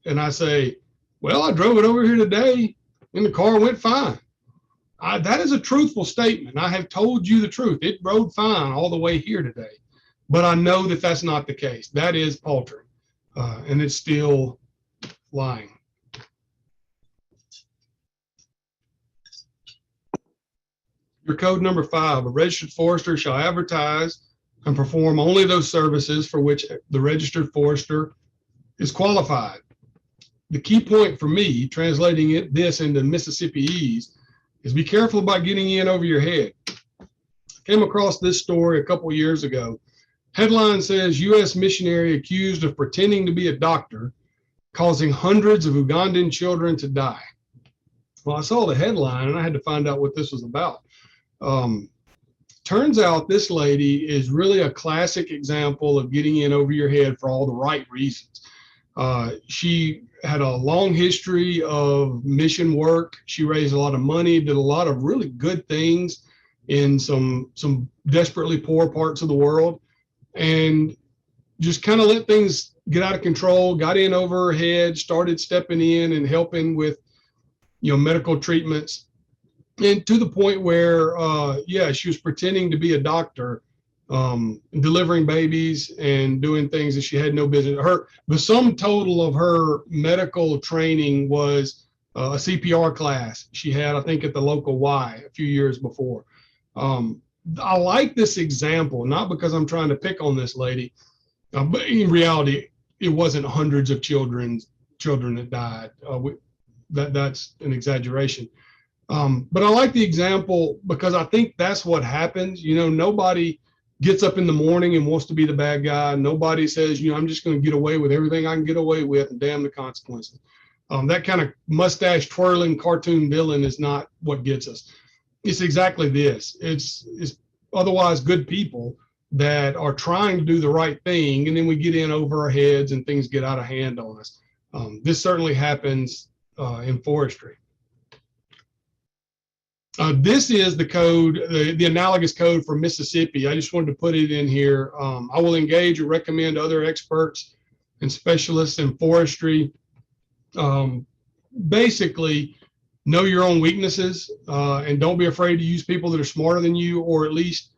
And I say, well, I drove it over here today and the car went fine. That is a truthful statement. I have told you the truth. It rode fine all the way here today. But I know that that's not the case. That is paltering, and it's still lying. Your code number 5, a registered forester shall advertise and perform only those services for which the registered forester is qualified. The key point for me, translating this into Mississippiese, is be careful about getting in over your head. I came across this story a couple years ago. Headline says, U.S. missionary accused of pretending to be a doctor, causing hundreds of Ugandan children to die. Well, I saw the headline and I had to find out what this was about. 2 turns out this lady is really a classic example of getting in over your head for all the right reasons. She had a long history of mission work. She raised a lot of money, did a lot of really good things in some desperately poor parts of the world, and just kind of let things get out of control, got in over her head, started stepping in and helping with, medical treatments. And to the point where, she was pretending to be a doctor, delivering babies and doing things that she had no business. The sum total of her medical training was a CPR class she had, I think, at the local Y a few years before. I like this example, not because I'm trying to pick on this lady, but in reality, it wasn't hundreds of children that died. That's an exaggeration. But I like the example because I think that's what happens. Nobody gets up in the morning and wants to be the bad guy. Nobody says, I'm just going to get away with everything I can get away with and damn the consequences. That kind of mustache twirling cartoon villain is not what gets us. It's exactly this. It's otherwise good people that are trying to do the right thing, and then we get in over our heads and things get out of hand on us. This certainly happens in forestry. This is the code, the analogous code for Mississippi. I just wanted to put it in here. I will engage or recommend other experts and specialists in forestry. Basically, know your own weaknesses and don't be afraid to use people that are smarter than you, or at least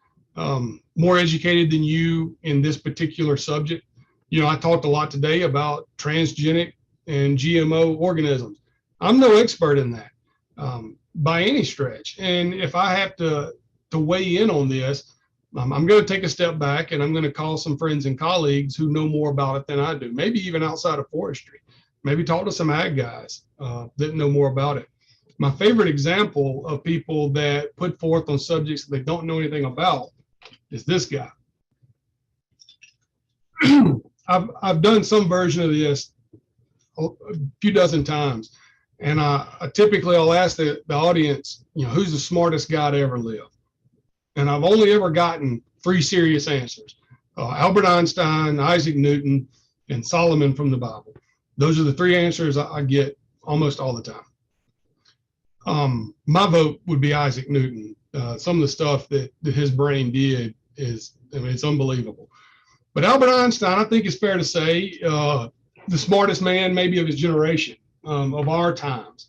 more educated than you in this particular subject. I talked a lot today about transgenic and GMO organisms. I'm no expert in that by any stretch. And if I have to weigh in on this, I'm going to take a step back and I'm going to call some friends and colleagues who know more about it than I do, maybe even outside of forestry. Maybe talk to some ag guys that know more about it. My favorite example of people that put forth on subjects that they don't know anything about is this guy. I've done some version of this a few dozen times, and typically I'll ask the audience, who's the smartest guy to ever live? And I've only ever gotten 3 serious answers: Albert Einstein, Isaac Newton, and Solomon from the Bible. Those are the 3 answers I get almost all the time. My vote would be Isaac Newton. Some of the stuff that his brain did it's unbelievable. But Albert Einstein, I think it's fair to say, the smartest man maybe of his generation, of our times.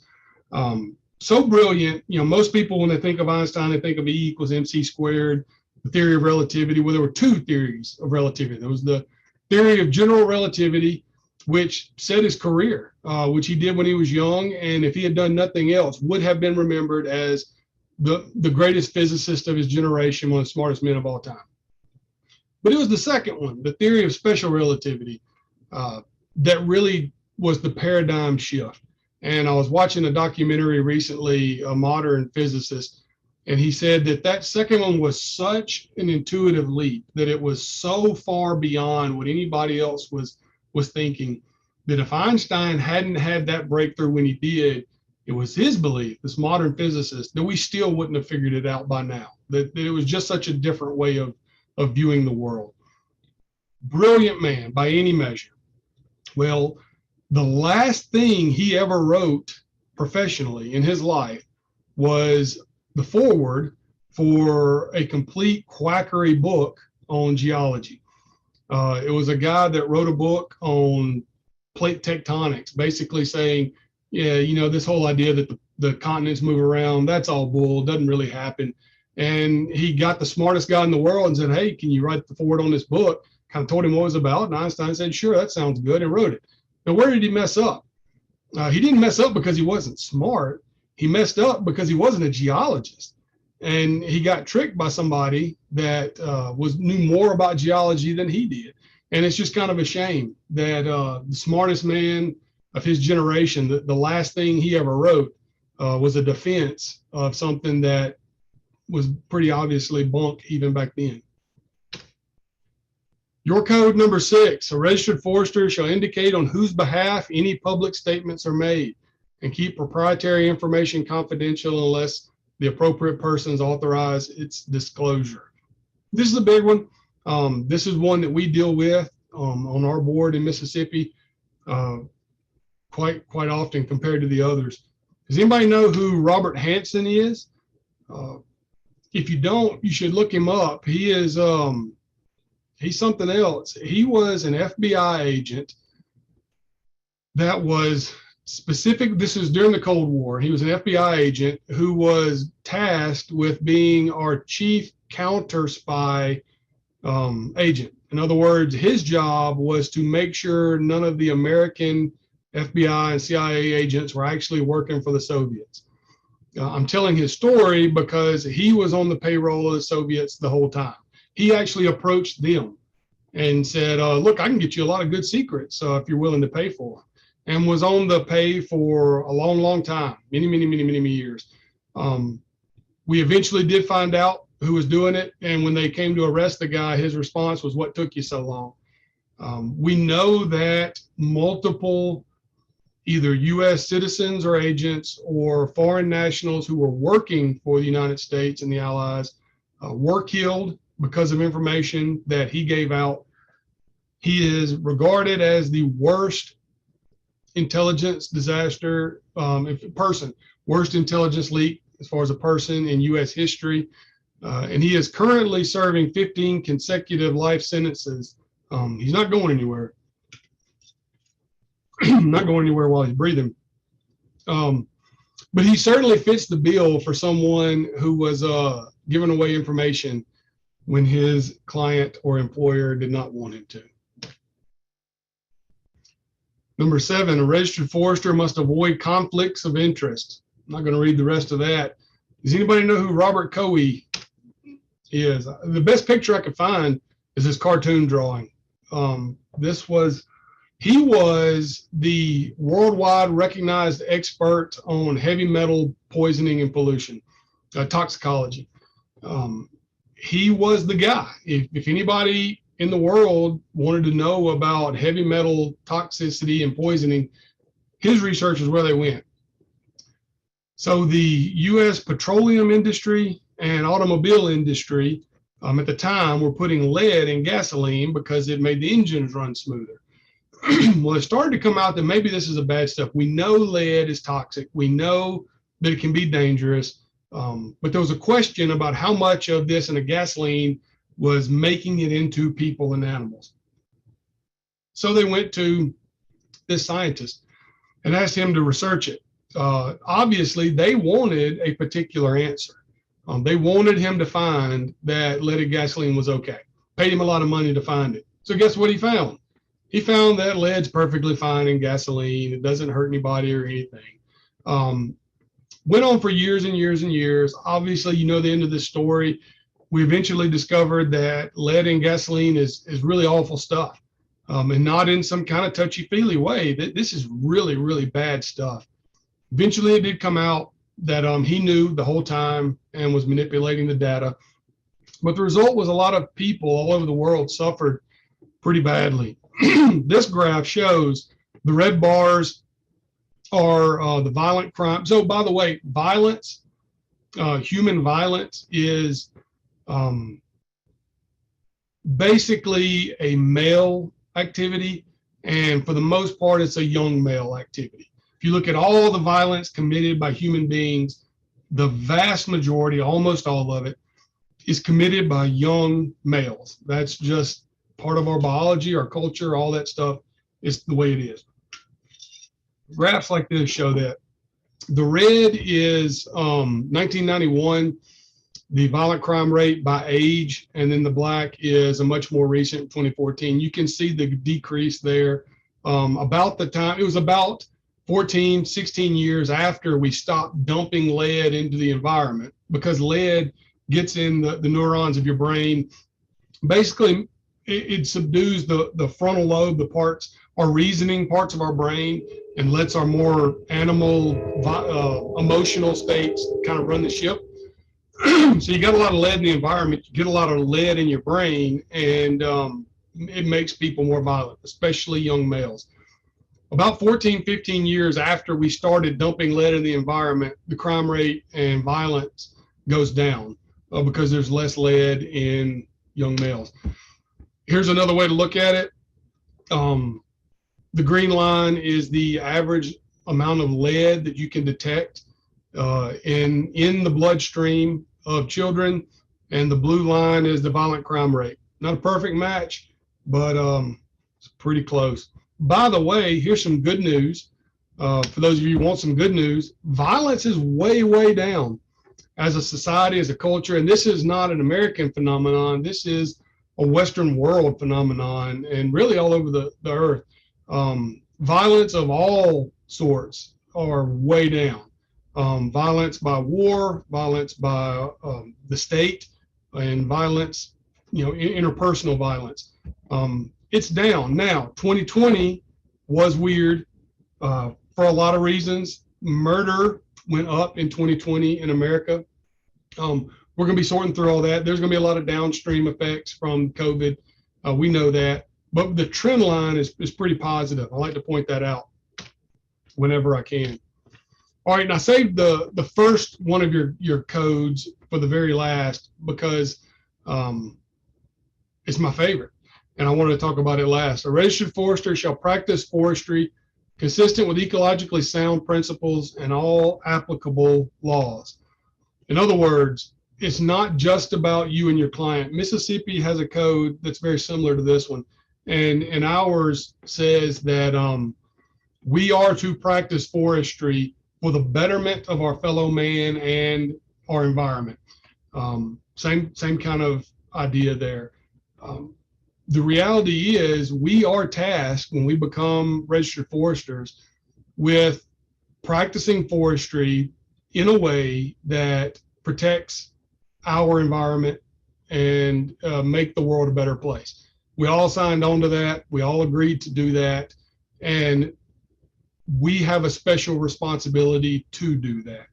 So brilliant, most people, when they think of Einstein, they think of E equals MC squared, the theory of relativity. Well, there were 2 theories of relativity. There was the theory of general relativity, which set his career, which he did when he was young, and if he had done nothing else, would have been remembered as the greatest physicist of his generation, one of the smartest men of all time. But it was the second one, the theory of special relativity, that really was the paradigm shift. And I was watching a documentary recently, a modern physicist, and he said that second one was such an intuitive leap, that it was so far beyond what anybody else was thinking, that if Einstein hadn't had that breakthrough when he did, it was his belief, this modern physicist, that we still wouldn't have figured it out by now, that it was just such a different way of viewing the world. Brilliant man by any measure. Well, the last thing he ever wrote professionally in his life was the foreword for a complete quackery book on geology. It was a guy that wrote a book on plate tectonics, basically saying, this whole idea that the continents move around, that's all bull, doesn't really happen. And he got the smartest guy in the world and said, hey, can you write the foreword on this book? Kind of told him what it was about. And Einstein said, sure, that sounds good, and wrote it. Now, where did he mess up? He didn't mess up because he wasn't smart. He messed up because he wasn't a geologist. And he got tricked by somebody that knew more about geology than he did. And it's just kind of a shame that the smartest man of his generation, the last thing he ever wrote was a defense of something that was pretty obviously bunk even back then. Your code number 6, a registered forester shall indicate on whose behalf any public statements are made and keep proprietary information confidential unless the appropriate persons authorize its disclosure. This is a big one. This is one that we deal with on our board in Mississippi quite often compared to the others. Does anybody know who Robert Hansen is? If you don't, you should look him up. He is he's something else. He was an FBI agent that was specific. This is during the Cold War. He was an FBI agent who was tasked with being our chief counter spy agent. In other words, his job was to make sure none of the American FBI and CIA agents were actually working for the Soviets. I'm telling his story because he was on the payroll of the Soviets the whole time. He actually approached them and said, look, I can get you a lot of good secrets if you're willing to pay for them. And was on the pay for a long time, many years. We eventually did find out who was doing it. And when they came to arrest the guy, his response was, what took you so long? We know that multiple either U.S. citizens or agents or foreign nationals who were working for the United States and the Allies were killed because of information that he gave out. He is regarded as the worst intelligence disaster worst intelligence leak as far as a person in U.S. history. And he is currently serving 15 consecutive life sentences. He's not going anywhere. Not going anywhere while he's breathing. But he certainly fits the bill for someone who was giving away information when his client or employer did not want him to. Number 7, a registered forester must avoid conflicts of interest. I'm not going to read the rest of that. Does anybody know who Robert Cowie is? The best picture I could find is this cartoon drawing. He was the worldwide recognized expert on heavy metal poisoning and pollution, toxicology. He was the guy. If anybody in the world wanted to know about heavy metal toxicity and poisoning, his research is where they went. So the U.S. petroleum industry and automobile industry at the time were putting lead in gasoline because it made the engines run smoother. Well, it started to come out that maybe this is a bad stuff. We know lead is toxic. We know that it can be dangerous. But there was a question about how much of this in a gasoline was making it into people and animals. So they went to this scientist and asked him to research it. Obviously, they wanted a particular answer. They wanted him to find that leaded gasoline was okay. Paid him a lot of money to find it. So guess what he found? He found that lead's perfectly fine in gasoline. It doesn't hurt anybody or anything. Went on for years and years and years. Obviously, you know the end of this story. We eventually discovered that lead in gasoline is really awful stuff, and not in some kind of touchy-feely way. This is really bad stuff. Eventually, it did come out that he knew the whole time and was manipulating the data. But the result was a lot of people all over the world suffered pretty badly. This graph shows the red bars are the violent crime. So by the way, violence, human violence is basically a male activity. And for the most part, it's a young male activity. If you look at all the violence committed by human beings, the vast majority, almost all of it, is committed by young males. That's just part of our biology, our culture, all that stuff is the way it is. Graphs like this show that. The red is 1991, the violent crime rate by age, and then the black is a much more recent 2014. You can see the decrease there. About the time, it was about 14, 16 years after we stopped dumping lead into the environment, because lead gets in the neurons of your brain. Basically, it subdues the frontal lobe, the parts, our reasoning parts of our brain, and lets our more animal, emotional states kind of run the ship. So you got a lot of lead in the environment, you get a lot of lead in your brain, and it makes people more violent, especially young males. About 14, 15 years after we started dumping lead in the environment, the crime rate and violence goes down because there's less lead in young males. Here's another way to look at it. The green line is the average amount of lead that you can detect in the bloodstream of children, and the blue line is the violent crime rate. Not a perfect match, but it's pretty close. By the way, here's some good news. For those of you who want some good news, violence is way, way down as a society, as a culture, and this is not an American phenomenon. This is a Western world phenomenon, and really all over the earth. Violence of all sorts are way down. Violence by war, violence by the state, and violence, interpersonal violence. It's down. Now, 2020 was weird for a lot of reasons. Murder went up in 2020 in America. We're going to be sorting through all that. There's going to be a lot of downstream effects from COVID. We know that. But the trend line is pretty positive. I like to point that out whenever I can. All right, and I saved the first one of your codes for the very last because it's my favorite, and I wanted to talk about it last. A registered forester shall practice forestry consistent with ecologically sound principles and all applicable laws. In other words, it's not just about you and your client. Mississippi has a code that's very similar to this one. And ours says that we are to practice forestry for the betterment of our fellow man and our environment. Same kind of idea there. The reality is we are tasked when we become registered foresters with practicing forestry in a way that protects our environment and make the world a better place. We all signed on to that. We all agreed to do that. And we have a special responsibility to do that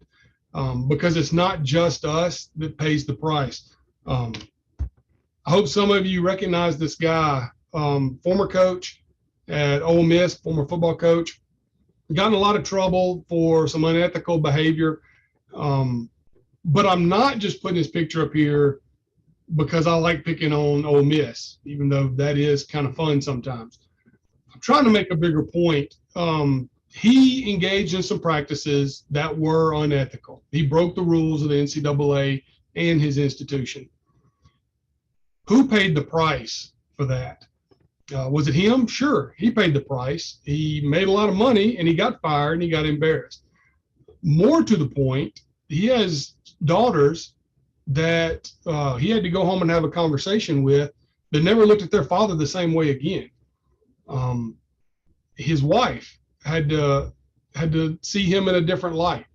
because it's not just us that pays the price. I hope some of you recognize this guy, former coach at Ole Miss, former football coach, got in a lot of trouble for some unethical behavior. But I'm not just putting his picture up here because I like picking on Ole Miss, even though that is kind of fun sometimes. I'm trying to make a bigger point. He engaged in some practices that were unethical. He broke the rules of the NCAA and his institution. Who paid the price for that? Was it him? Sure, he paid the price. He made a lot of money and he got fired and he got embarrassed. More to the point, he has daughters that he had to go home and have a conversation with that never looked at their father the same way again. His wife had to see him in a different light.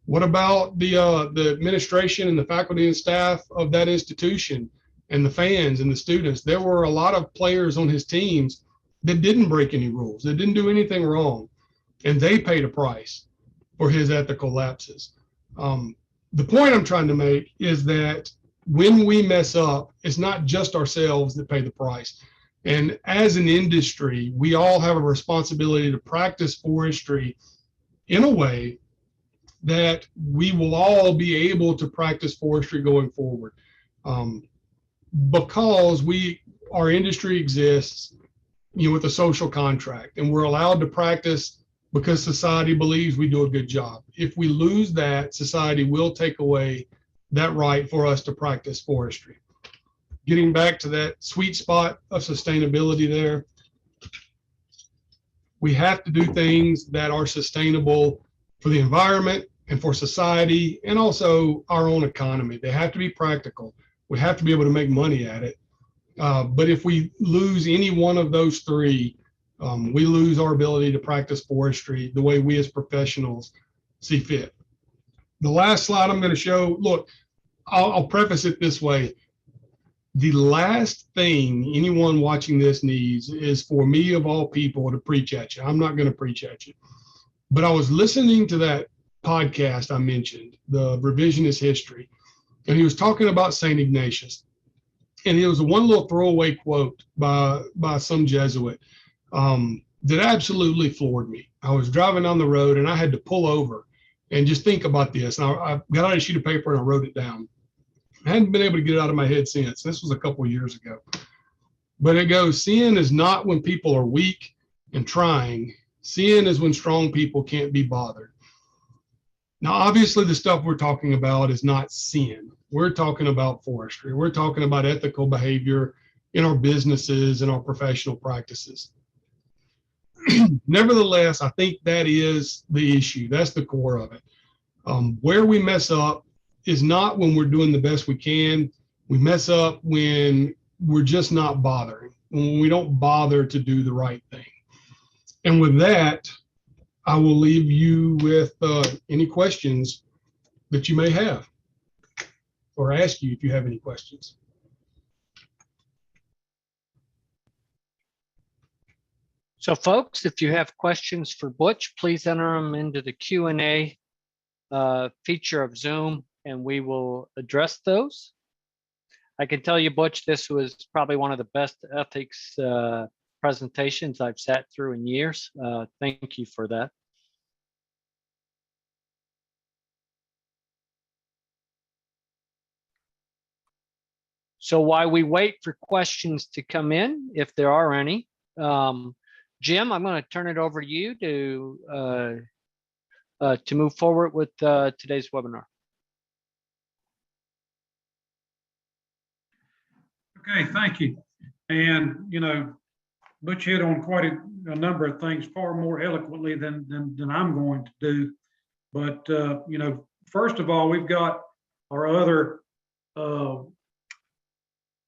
What about the administration and the faculty and staff of that institution and the fans and the students? There were a lot of players on his teams that didn't break any rules, that didn't do anything wrong, and they paid a price for his ethical lapses. The point I'm trying to make is that when we mess up, it's not just ourselves that pay the price. And as an industry, we all have a responsibility to practice forestry in a way that we will all be able to practice forestry going forward. Because our industry exists, with a social contract, and we're allowed to practice because society believes we do a good job. If we lose that, society will take away that right for us to practice forestry. Getting back to that sweet spot of sustainability there, we have to do things that are sustainable for the environment and for society and also our own economy. They have to be practical. We have to be able to make money at it. But if we lose any one of those three, we lose our ability to practice forestry the way we as professionals see fit. The last slide I'm going to show, look, I'll preface it this way. The last thing anyone watching this needs is for me, of all people, to preach at you. I'm not going to preach at you. But I was listening to that podcast I mentioned, the Revisionist History, and he was talking about St. Ignatius. And it was one little throwaway quote by some Jesuit that absolutely floored me. I was driving down the road and I had to pull over and just think about this. And I got out a sheet of paper and I wrote it down. I hadn't been able to get it out of my head since. This was a couple of years ago. But it goes, sin is not when people are weak and trying. Sin is when strong people can't be bothered. Now, obviously, the stuff we're talking about is not sin. We're talking about forestry. We're talking about ethical behavior in our businesses and our professional practices. Nevertheless, I think that is the issue. That's the core of it. Where we mess up is not when we're doing the best we can. We mess up when we're just not bothering, when we don't bother to do the right thing. And with that, I will leave you with any questions that you may have, or ask you if you have any questions. So folks, if you have questions for Butch, please enter them into the Q&A feature of Zoom, and we will address those. I can tell you, Butch, this was probably one of the best ethics presentations I've sat through in years. Thank you for that. So while we wait for questions to come in, if there are any, Jim, I'm going to turn it over to you to move forward with today's webinar. Okay, thank you. And, you know, Butch hit on quite a number of things far more eloquently than I'm going to do. But, you know, first of all, we've got our other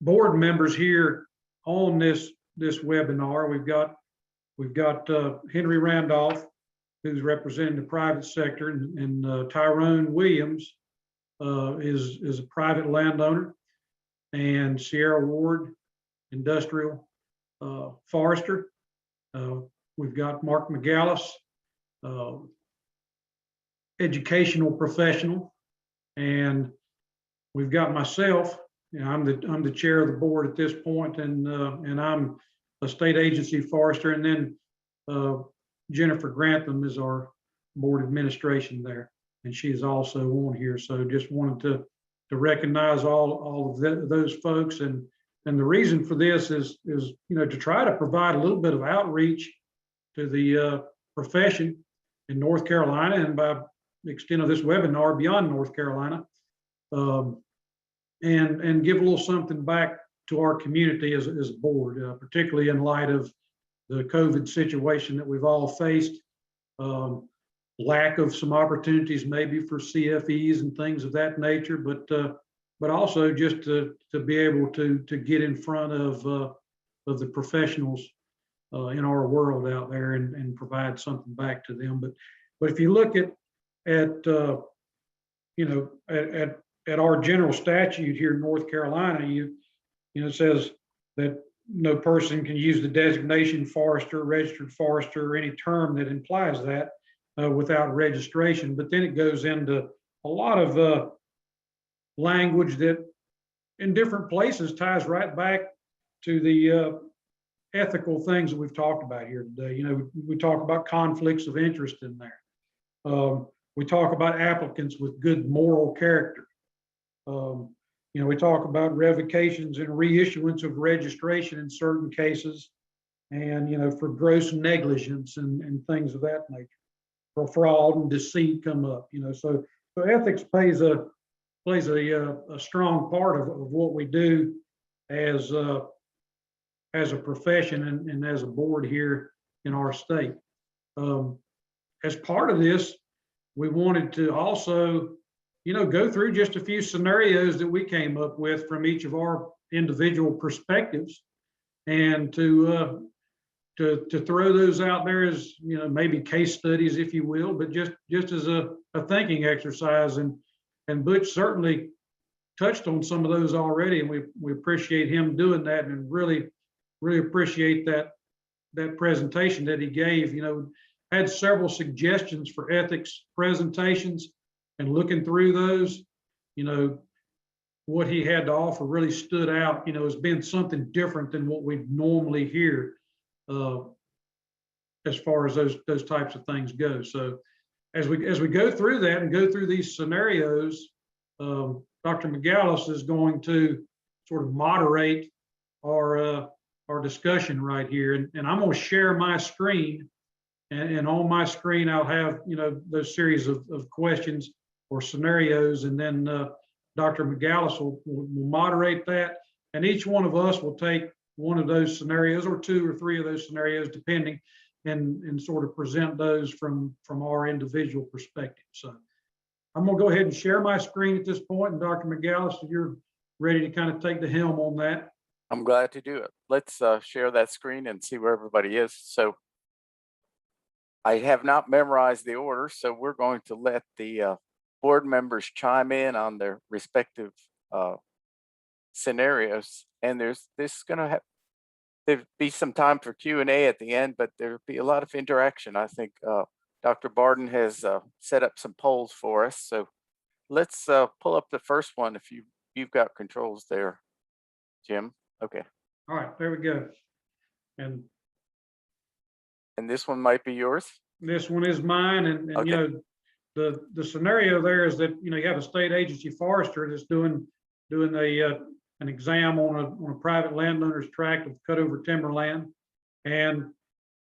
board members here on this webinar. We've got Henry Randolph, who's representing the private sector, and Tyrone Williams is a private landowner, and Sierra Ward, industrial forester. We've got Mark McGallis, educational professional, and we've got myself. You know, I'm the chair of the board at this point, and I'm a state agency forester, and then Jennifer Grantham is our board administration there, and she is also on here. So just wanted to recognize all of those folks, and the reason for this is you know, to try to provide a little bit of outreach to the profession in North Carolina, and by the extent of this webinar beyond North Carolina, and give a little something back to our community as a board, particularly in light of the COVID situation that we've all faced, lack of some opportunities maybe for CFEs and things of that nature, but also just to be able to get in front of the professionals in our world out there and provide something back to them. But if you look at you know, at our general statute here in North Carolina, you know, it says that no person can use the designation forester, registered forester, or any term that implies that without registration. But then it goes into a lot of language that in different places ties right back to the ethical things that we've talked about here today. You know, we talk about conflicts of interest in there. We talk about applicants with good moral character. You know, we talk about revocations and reissuance of registration in certain cases, and, you know, for gross negligence and things of that nature, for fraud and deceit come up, you know. So ethics plays a strong part of what we do as a profession and as a board here in our state. As part of this, we wanted to also, you know, go through just a few scenarios that we came up with from each of our individual perspectives, and to throw those out there as, you know, maybe case studies, if you will, but just as a thinking exercise. And Butch certainly touched on some of those already, and we appreciate him doing that, and really appreciate that presentation that he gave. You know, had several suggestions for ethics presentations, and looking through those, you know, what he had to offer really stood out, you know, as being something different than what we normally hear as far as those types of things go. So as we go through that and go through these scenarios, Dr. McGallis is going to sort of moderate our discussion right here. And I'm going to share my screen. And on my screen, I'll have, those series of questions or scenarios. And then Dr. McGallis will moderate that. And each one of us will take one of those scenarios or two or three of those scenarios, depending, and sort of present those from our individual perspective. So I'm going to go ahead and share my screen at this point. And Dr. McGallis, if you're ready to kind of take the helm on that. I'm glad to do it. Let's share that screen and see where everybody is. So I have not memorized the order, so we're going to let the board members chime in on their respective scenarios. And there's going to have there'll be some time for Q&A at the end, but there'll be a lot of interaction. I think Dr. Barden has set up some polls for us. So let's pull up the first one if you've got controls there, Jim. Okay. All right, there we go. And this one might be yours. this one is mine. And Okay. The scenario there is that, you have a state agency forester that's doing an exam on a private landowner's tract of cut over timberland. And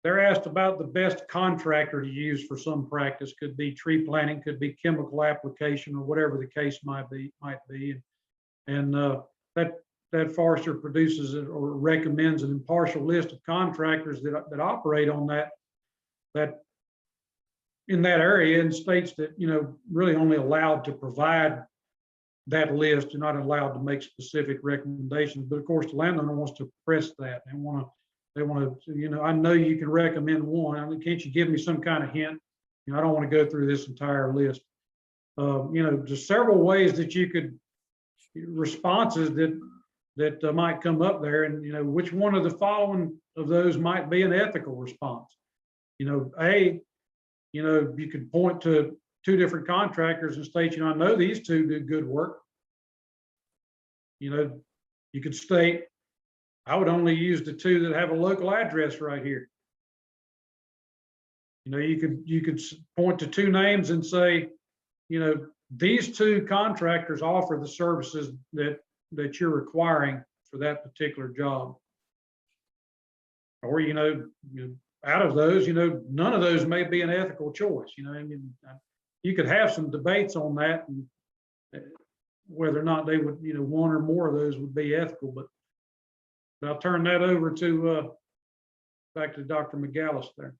they're asked about the best contractor to use for some practice. Could be tree planting, could be chemical application, or whatever the case might be. And that forester produces or recommends an impartial list of contractors that operate on that in that area, and states that, really only allowed to provide that list. You're not allowed to make specific recommendations. But of course, the landowner wants to press that. They want to, I know you can recommend one. I mean, can't you give me some kind of hint? I don't want to go through this entire list. Just several ways that you could responses that might come up there, and which one of the following of those might be an ethical response. You could point to two different contractors and state, I know these two do good work. You could state, I would only use the two that have a local address right here. You could point to two names and say, these two contractors offer the services that you're requiring for that particular job. Or, out of those, none of those may be an ethical choice. You could have some debates on that, and whether or not they would, one or more of those would be ethical. But I'll turn that over to back to Dr. McGallis there.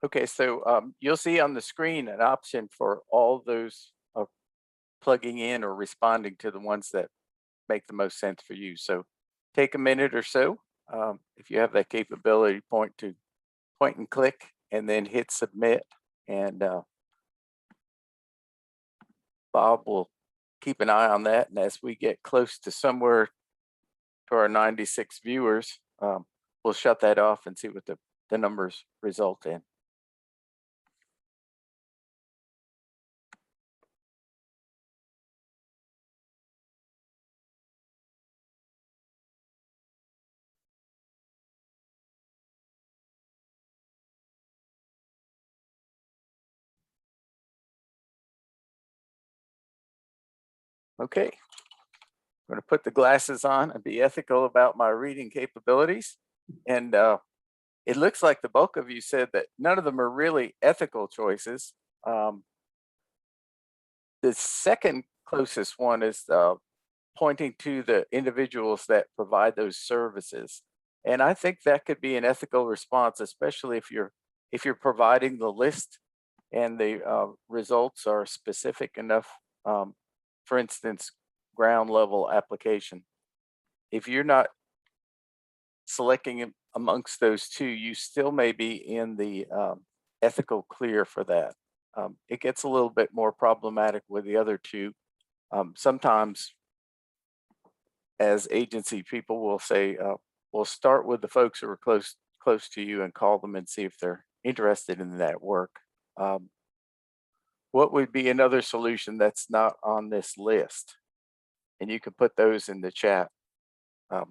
Okay, so you'll see on the screen an option for all those plugging in or responding to the ones that make the most sense for you. So take a minute or so. If you have that capability, point and click, and then hit submit. And Bob will keep an eye on that. And as we get close to somewhere to our 96 viewers, we'll shut that off and see what the numbers result in. Okay, I'm going to put the glasses on and be ethical about my reading capabilities. And it looks like the bulk of you said that none of them are really ethical choices. The second closest one is pointing to the individuals that provide those services. And I think that could be an ethical response, especially if you're providing the list and the results are specific enough. For instance, ground level application. If you're not selecting amongst those two, you still may be in the ethical clear for that. It gets a little bit more problematic with the other two. Sometimes as agency people will say, we'll start with the folks who are close to you and call them and see if they're interested in that work. What would be another solution that's not on this list? And you can put those in the chat. I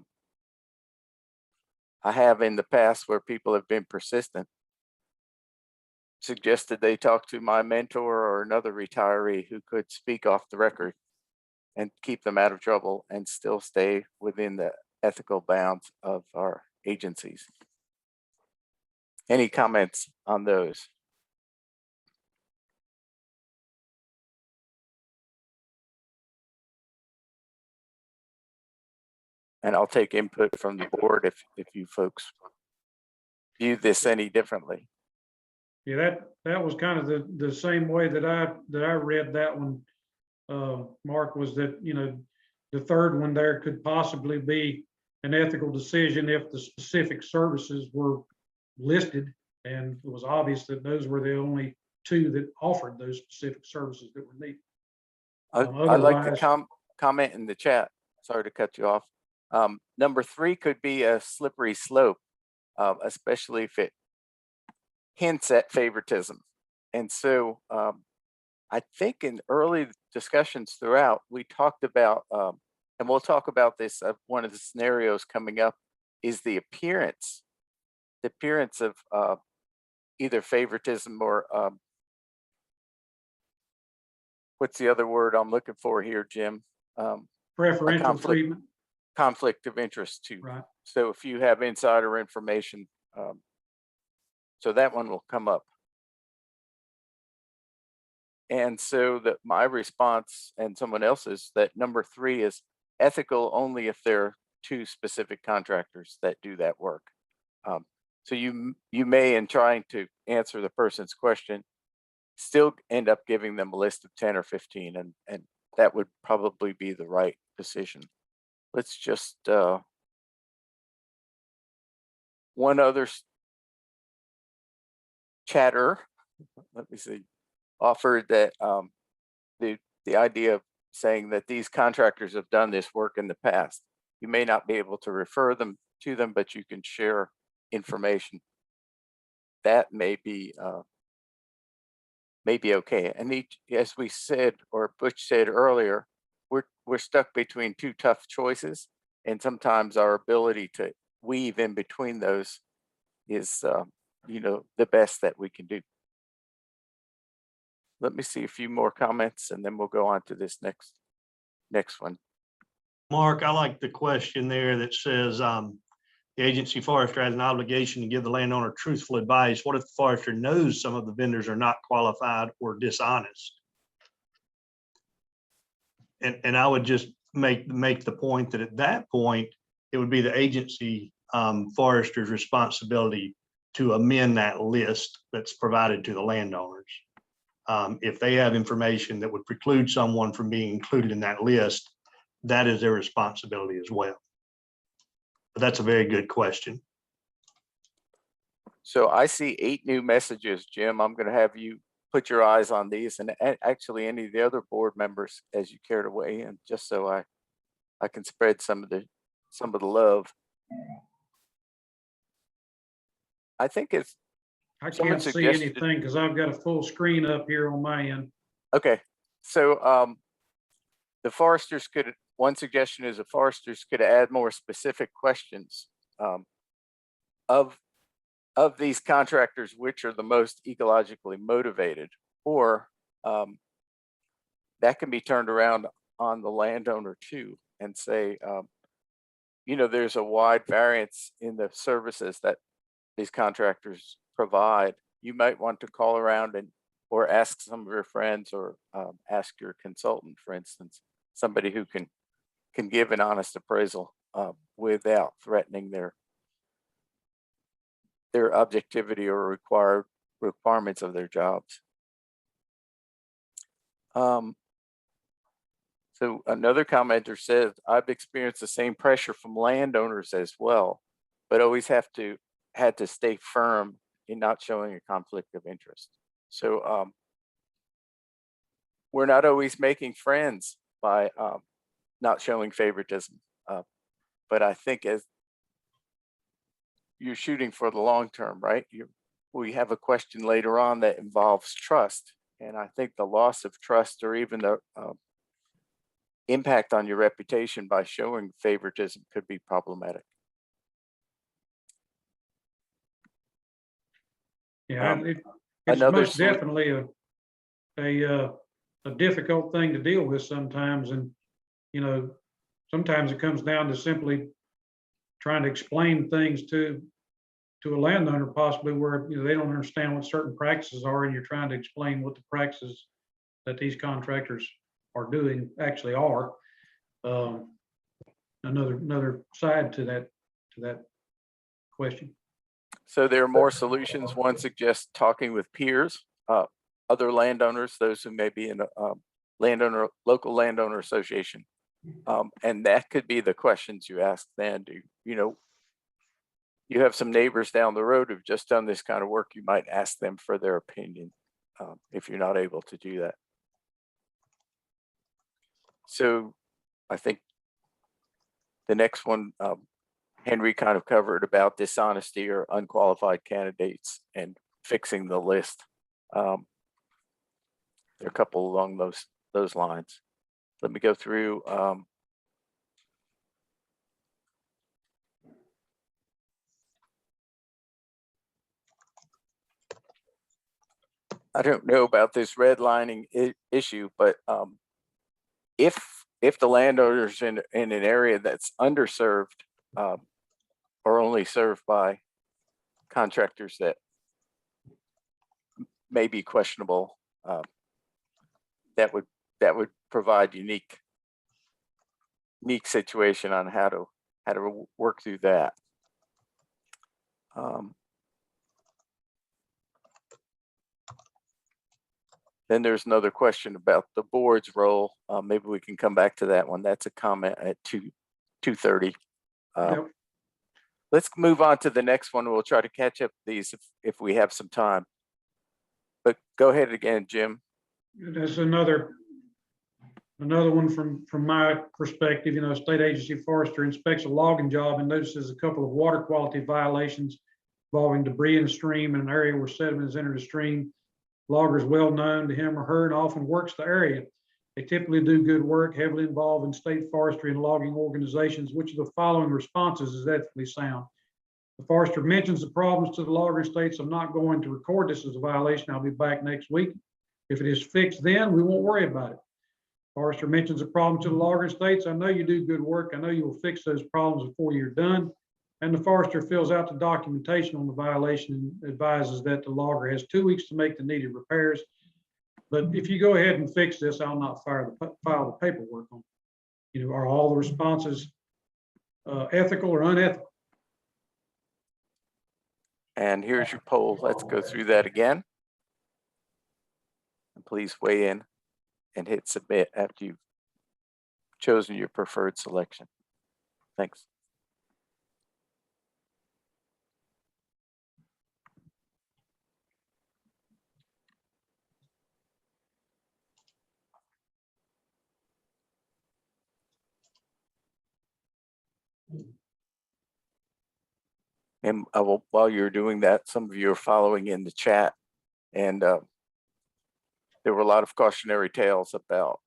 have in the past where people have been persistent suggested they talk to my mentor or another retiree who could speak off the record and keep them out of trouble and still stay within the ethical bounds of our agencies. Any comments on those? And I'll take input from the board if you folks view this any differently. Yeah, that was kind of the same way that I read that one, Mark, was that, you know, the third one there could possibly be an ethical decision if the specific services were listed and it was obvious that those were the only two that offered those specific services that were needed. I'd like to Otherwise, comment in the chat. Sorry to cut you off. Number 3 could be a slippery slope, especially if it hints at favoritism. And so I think in early discussions throughout, we talked about, and we'll talk about this, one of the scenarios coming up is the appearance of either favoritism or what's the other word I'm looking for here, Jim? preferential treatment. Conflict of interest too. Right. So if you have insider information, so that one will come up. And so that my response and someone else's, that number 3 is ethical only if there are 2 specific contractors that do that work. So you may, in trying to answer the person's question, still end up giving them a list of 10 or 15, and that would probably be the right decision. Let's just, one other chatter, let me see, offered that the idea of saying that these contractors have done this work in the past. You may not be able to refer them to them, but you can share information. That may be okay. And as we said, or Butch said earlier, we're stuck between 2 tough choices, and sometimes our ability to weave in between those is, you know, the best that we can do. Let me see a few more comments, and then we'll go on to this next one. Mark, I like the question there that says the agency forester has an obligation to give the landowner truthful advice. What if the forester knows some of the vendors are not qualified or dishonest? And I would just make the point that at that point, it would be the agency forester's responsibility to amend that list that's provided to the landowners. If they have information that would preclude someone from being included in that list, that is their responsibility as well. But that's a very good question. So I see 8 new messages, Jim. I'm going to have you put your eyes on these, and actually any of the other board members as you care to weigh in, just so I can spread some of the love. I think it's, I someone can't see suggested- anything because I've got a full screen up here on my end. okay. So the foresters could, one suggestion is the foresters could add more specific questions of these contractors, which are the most ecologically motivated, or that can be turned around on the landowner too and say, you know, there's a wide variance in the services that these contractors provide. You might want to call around or ask some of your friends, or ask your consultant, for instance, somebody who can give an honest appraisal without threatening their objectivity or requirements of their jobs. So another commenter says, I've experienced the same pressure from landowners as well, but always had to stay firm in not showing a conflict of interest. So we're not always making friends by not showing favoritism. But I think as you're shooting for the long term, right? We have a question later on that involves trust. And I think the loss of trust, or even the impact on your reputation by showing favoritism, could be problematic. Yeah, It's Another most definitely a difficult thing to deal with sometimes. And, you know, sometimes it comes down to simply trying to explain things to a landowner possibly where, you know, they don't understand what certain practices are, and you're trying to explain what the practices that these contractors are doing actually are. Another side to that question. So there are more solutions. One suggests talking with peers, other landowners, those who may be in a local landowner association. And that could be the questions you ask then. You have some neighbors down the road who've just done this kind of work. You might ask them for their opinion if you're not able to do that. So I think the next one, Henry kind of covered about dishonesty or unqualified candidates and fixing the list. There are a couple along those lines. Let me go through. I don't know about this redlining issue, but if the landowner's in an area that's underserved or only served by contractors that may be questionable, that would provide unique situation on how to work through that. Then there's another question about the board's role. Maybe we can come back to that one. That's a comment at 2:30. Yep. Let's move on to the next one. We'll try to catch up these if we have some time. But go ahead again, Jim. That's another one from my perspective. You know, state agency forester inspects a logging job and notices a couple of water quality violations involving debris in a stream in an area where sediment has entered the stream. Logger is well known to him or her and often works the area. They typically do good work, heavily involved in state forestry and logging organizations. Which of the following responses is ethically sound? The forester mentions the problems to the logger and states, I'm not going to record this as a violation. I'll be back next week. If it is fixed then, we won't worry about it. Forester mentions a problem to the logger and states, I know you do good work. I know you will fix those problems before you're done. And the forester fills out the documentation on the violation and advises that the logger has 2 weeks to make the needed repairs. But if you go ahead and fix this, I'll not file the paperwork on it. You know, are all the responses ethical or unethical? And here's your poll. Let's go through that again. And please weigh in and hit submit after you've chosen your preferred selection. Thanks. And while you're doing that, some of you are following in the chat, and there were a lot of cautionary tales about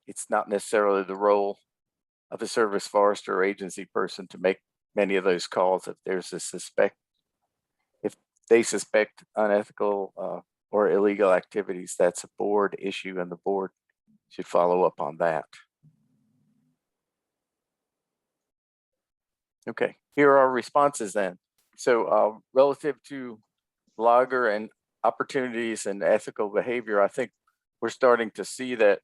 it's not necessarily the role of a service forester or agency person to make many of those calls. If there's if they suspect unethical or illegal activities, that's a board issue, and the board should follow up on that. Okay, here are our responses then. So relative to logger and opportunities and ethical behavior, I think we're starting to see that,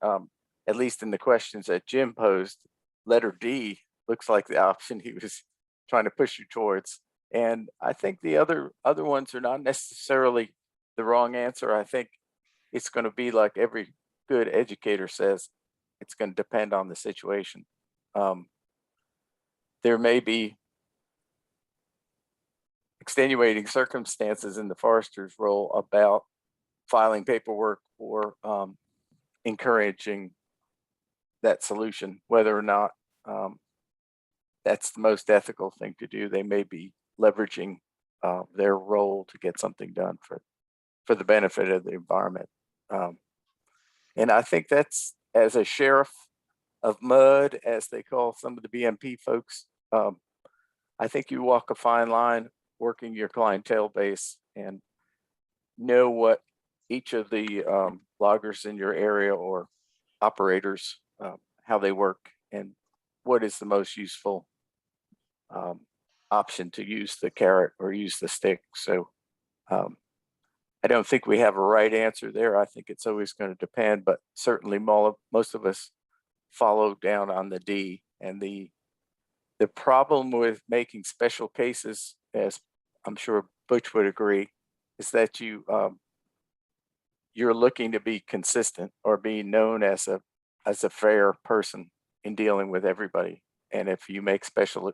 at least in the questions that Jim posed, letter D looks like the option he was trying to push you towards. And I think the other ones are not necessarily the wrong answer. I think it's going to be like every good educator says, it's going to depend on the situation. There may be extenuating circumstances in the forester's role about filing paperwork or encouraging that solution, whether or not that's the most ethical thing to do. They may be leveraging their role to get something done for the benefit of the environment. And I think that's, as a sheriff of mud, as they call some of the BMP folks, I think you walk a fine line working your clientele base and know what each of the loggers in your area or operators, how they work and what is the most useful option to use the carrot or use the stick. So I don't think we have a right answer there. I think it's always going to depend, but certainly most of us follow down on the D. And the problem with making special cases, as I'm sure Butch would agree, is that you're looking to be consistent or be known as a fair person in dealing with everybody. And if you make special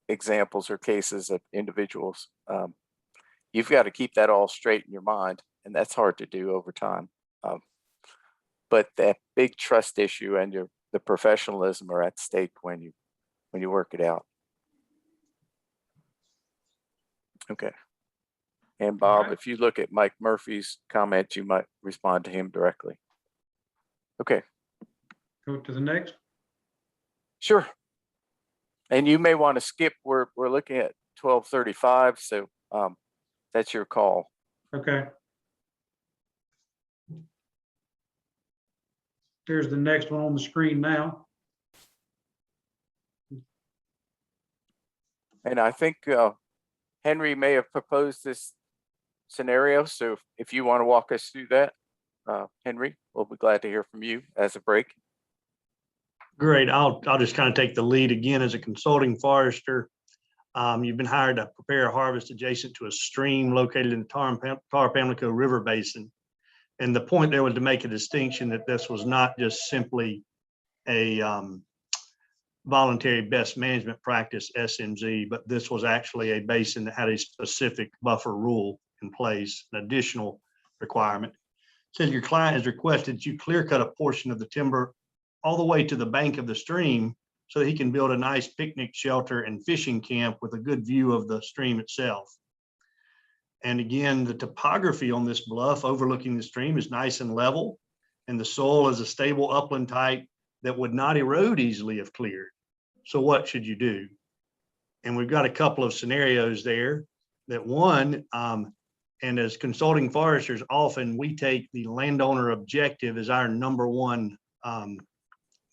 examples or cases of individuals, you've got to keep that all straight in your mind, and that's hard to do over time. But that big trust issue and the professionalism are at stake when you work it out. Okay. And Bob, right. if you look at Mike Murphy's comment, you might respond to him directly. Okay, Go to the next. sure. And you may want to skip. We're looking at 12:35, so that's your call. Okay. Here's the next one on the screen now. And I think Henry may have proposed this scenario. So if you want to walk us through that, Henry, we'll be glad to hear from you as a break. Great. I'll just kind of take the lead again as a consulting forester. You've been hired to prepare a harvest adjacent to a stream located in the Tar-Pamlico River Basin. And the point there was to make a distinction that this was not just simply a voluntary best management practice, SMZ, but this was actually a basin that had a specific buffer rule in place, an additional requirement. It says your client has requested that you clear cut a portion of the timber all the way to the bank of the stream so that he can build a nice picnic shelter and fishing camp with a good view of the stream itself. And again, the topography on this bluff overlooking the stream is nice and level, and the soil is a stable upland type that would not erode easily if cleared. So what should you do? And we've got a couple of scenarios there. That one, and as consulting foresters, often we take the landowner objective as our number one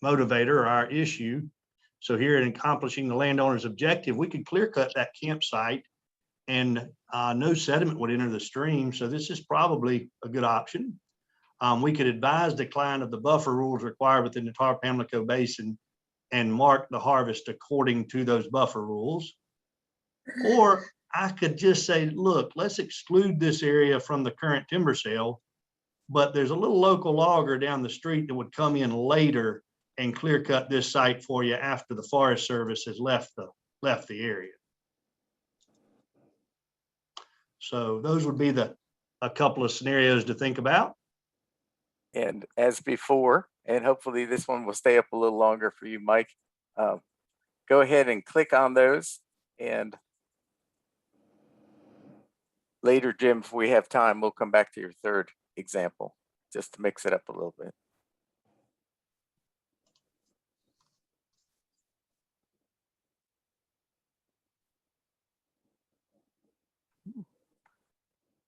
motivator or our issue. So here in accomplishing the landowner's objective, we could clear cut that campsite and no sediment would enter the stream. So this is probably a good option. We could advise the client of the buffer rules required within the Tar-Pamlico Basin and mark the harvest according to those buffer rules. Or I could just say, look, let's exclude this area from the current timber sale, but there's a little local logger down the street that would come in later and clear cut this site for you after the Forest Service has left the area. So those would be a couple of scenarios to think about. And as before, and hopefully this one will stay up a little longer for you, Mike, go ahead and click on those. And later, Jim, if we have time, we'll come back to your third example, just to mix it up a little bit.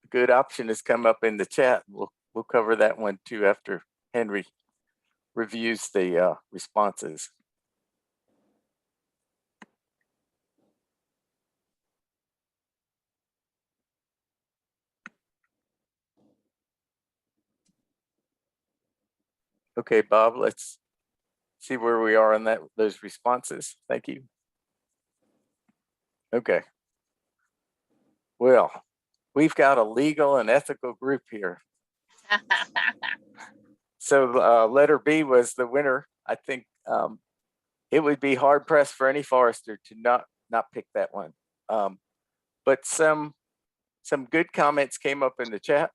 A good option has come up in the chat. We'll cover that one too after Henry reviews the responses. Okay, Bob, let's see where we are on those responses. Thank you. Okay. Well, we've got a legal and ethical group here. So letter B was the winner. I think it would be hard pressed for any forester to not pick that one. But some good comments came up in the chat.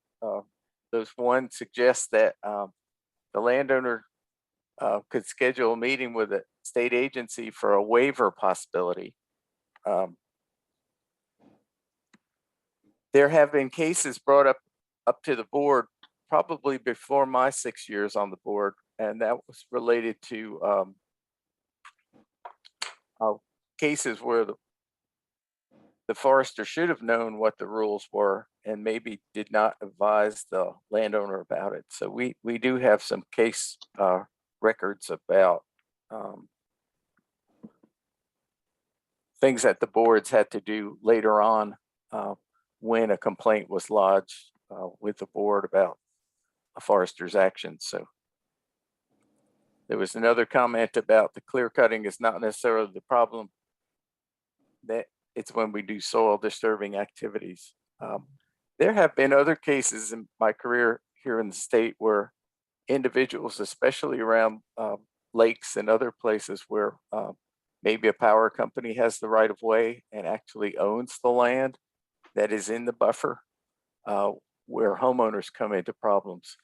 Those one suggests that the landowner could schedule a meeting with a state agency for a waiver possibility. There have been cases brought up to the board probably before my 6 years on the board, and that was related to cases where the forester should have known what the rules were and maybe did not advise the landowner about it. So we do have some case records about things that the boards had to do later on when a complaint was lodged with the board about a forester's actions. So there was another comment about the clear cutting is not necessarily the problem, that it's when we do soil disturbing activities. There have been other cases in my career here in the state where individuals, especially around lakes and other places where maybe a power company has the right of way and actually owns the land that is in the buffer, where homeowners come into problems.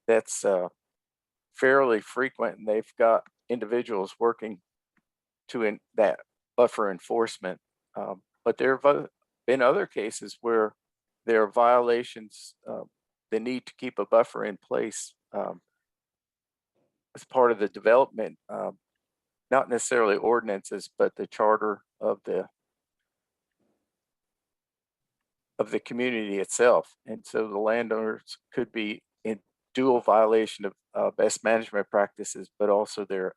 That's fairly frequent, and they've got individuals working to that buffer enforcement. But there have been other cases where there are violations, the need to keep a buffer in place as part of the development, not necessarily ordinances, but the charter of the community itself. And so the landowners could be in dual violation of best management practices, but also their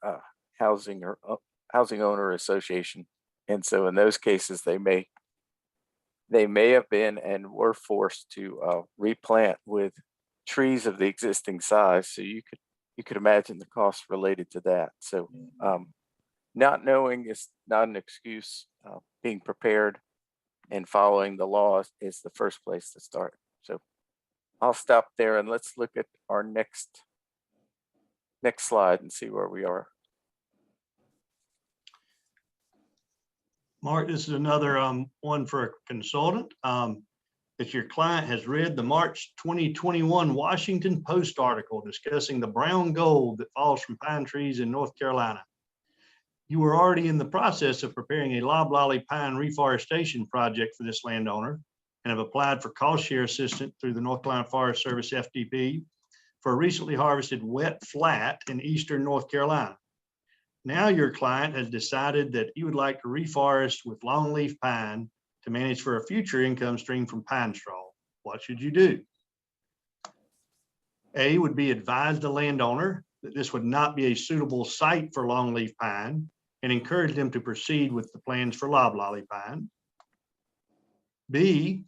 housing owner association. And so in those cases, they may have been and were forced to replant with trees of the existing size. So you could imagine the costs related to that. So not knowing is not an excuse. Being prepared and following the laws is the first place to start. So I'll stop there and let's look at our next slide and see where we are. Mark, this is another one for a consultant. That your client has read the March 2021 Washington Post article discussing the brown gold that falls from pine trees in North Carolina. You were already in the process of preparing a loblolly pine reforestation project for this landowner and have applied for cost share assistance through the North Carolina Forest Service FDP for a recently harvested wet flat in eastern North Carolina. Now your client has decided that he would like to reforest with longleaf pine to manage for a future income stream from pine straw. What should you do? A, would be advise the landowner that this would not be a suitable site for longleaf pine and encourage them to proceed with the plans for loblolly pine. B,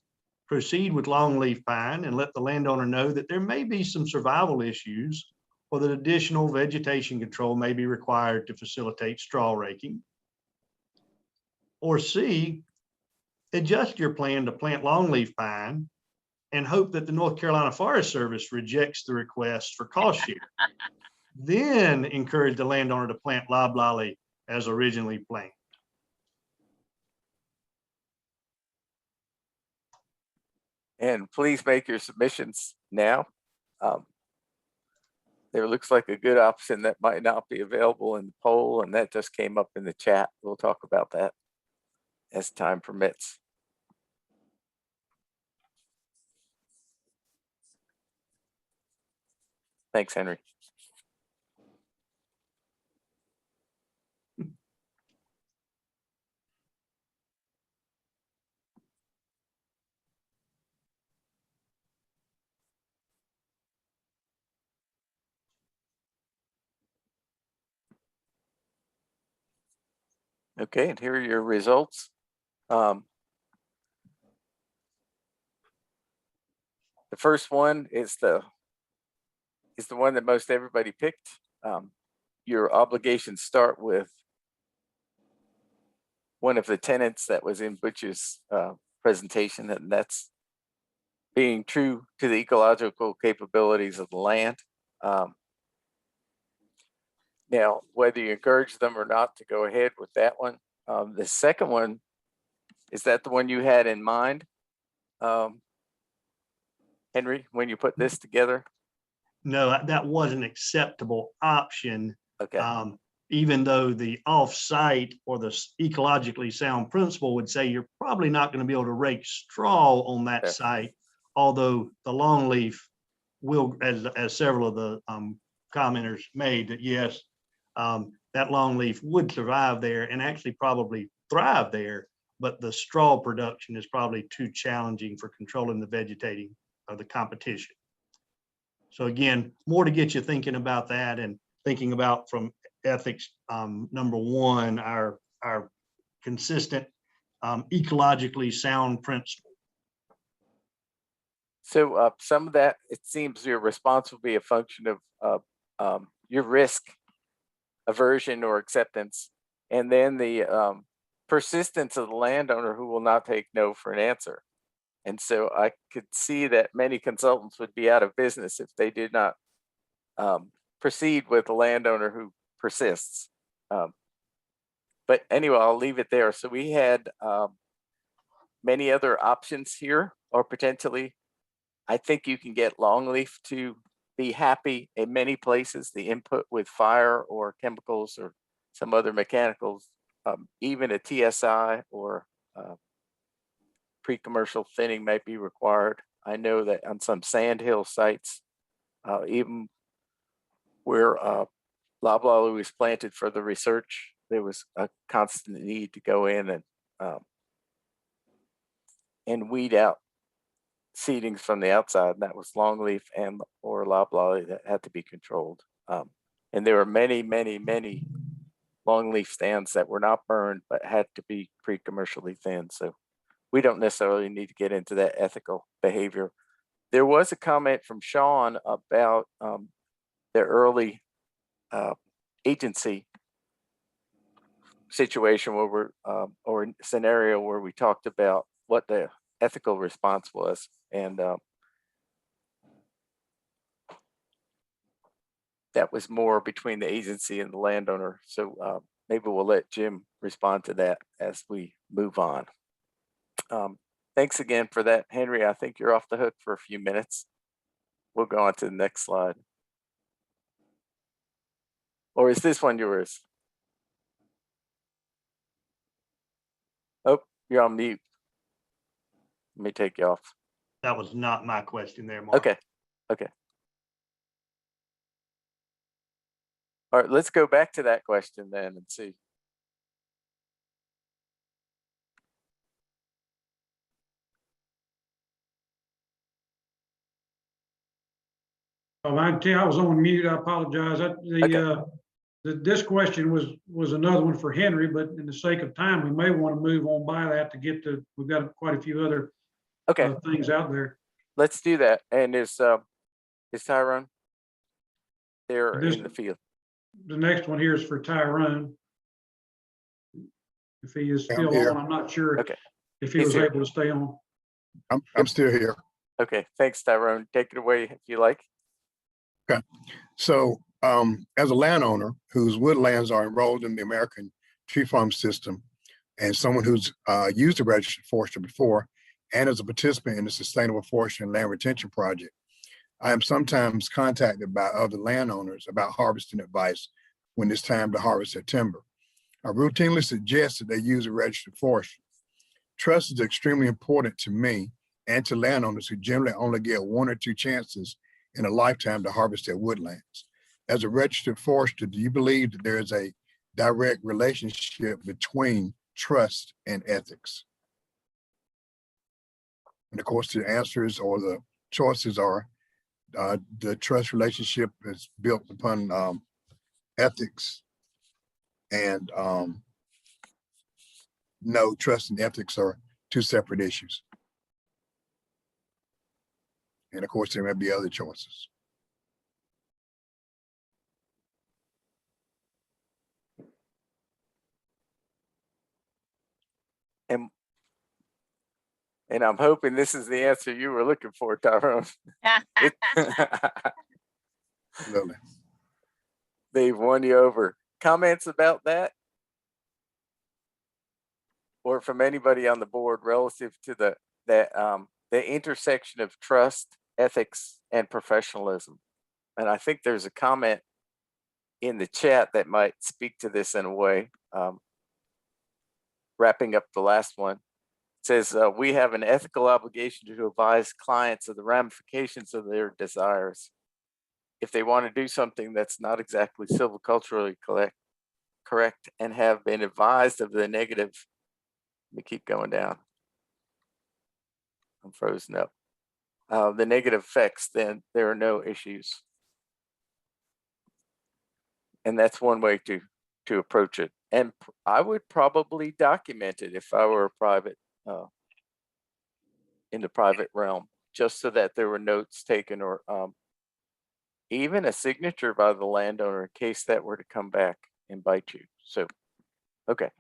proceed with longleaf pine and let the landowner know that there may be some survival issues or that additional vegetation control may be required to facilitate straw raking. Or C, adjust your plan to plant longleaf pine and hope that the North Carolina Forest Service rejects the request for cost share. Then encourage the landowner to plant loblolly as originally planned. And please make your submissions now. There looks like a good option that might not be available in the poll, and that just came up in the chat. We'll talk about that as time permits. Thanks, Henry. Okay, and here are your results. The first one is the one that most everybody picked. Your obligations start with one of the tenets that was in Butch's presentation, and that's being true to the ecological capabilities of the land. Now, whether you encourage them or not to go ahead with that one. The second one, is that the one you had in mind, Henry, when you put this together? No, that was an acceptable option. Okay. Even though the off-site or the ecologically sound principle would say you're probably not going to be able to rake straw on that site, although the longleaf will, as several of the commenters made, that yes, that longleaf would survive there and actually probably thrive there, but the straw production is probably too challenging for controlling the vegetating of the competition. So again, more to get you thinking about that and thinking about from ethics, number one, our consistent, ecologically sound principle. So some of that, it seems your response will be a function of your risk aversion or acceptance, and then the persistence of the landowner who will not take no for an answer. And so I could see that many consultants would be out of business if they did not proceed with a landowner who persists. But anyway, I'll leave it there. So we had many other options here, or potentially, I think you can get longleaf to be happy in many places. The input with fire or chemicals or some other mechanicals, even a TSI or pre-commercial thinning might be required. I know that on some sandhill sites, even where loblolly was planted for the research, there was a constant need to go in and weed out seedings from the outside, and that was longleaf and or loblolly that had to be controlled. And there were many longleaf stands that were not burned but had to be pre-commercially thinned. So we don't necessarily need to get into that ethical behavior. There was a comment from Sean about the early agency situation where we're or scenario where we talked about what the ethical response was, and that was more between the agency and the landowner. So maybe we'll let Jim respond to that as we move on. Thanks again for that, Henry. I think you're off the hook for a few minutes. We'll go on to the next slide. Or is this one yours? Oh, you're on mute. Let me take you off. That was not my question there, Mark. Okay. All right, let's go back to that question then and see. Oh, I was on mute. I apologize. This question was another one for Henry, but in the sake of time, we may want to move on by that to get to, we've got quite a few other things out there. Let's do that. And is Tyrone there in the field? The next one here is for Tyrone. If he is still on, I'm not sure if he was able to stay on. I'm still here. Okay, thanks, Tyrone. Take it away if you like. Okay. So as a landowner whose woodlands are enrolled in the American Tree Farm System, and someone who's used a registered forester before, and as a participant in the Sustainable Forestry and Land Retention Project, I am sometimes contacted by other landowners about harvesting advice when it's time to harvest their timber. I routinely suggest that they use a registered forester. Trust is extremely important to me and to landowners who generally only get 1 or 2 chances in a lifetime to harvest their woodlands. As a registered forester, do you believe that there is a direct relationship between trust and ethics? And of course, the answers or the choices are the trust relationship is built upon ethics, and no, trust and ethics are 2 separate issues. And of course, there may be other choices. And I'm hoping this is the answer you were looking for, Tyrone. Absolutely. They've won you over. Comments about that? Or from anybody on the board relative to the intersection of trust, ethics, and professionalism? And I think there's a comment in the chat that might speak to this in a way. Wrapping up the last one. It says, we have an ethical obligation to advise clients of the ramifications of their desires. If they want to do something that's not exactly silviculturally correct and have been advised of the negative Let me keep going down. I'm frozen up. The negative effects, then there are no issues. And that's one way to approach it. And I would probably document it if I were a private, in the private realm, just so that there were notes taken, or even a signature by the landowner in case that were to come back and bite you. So, okay.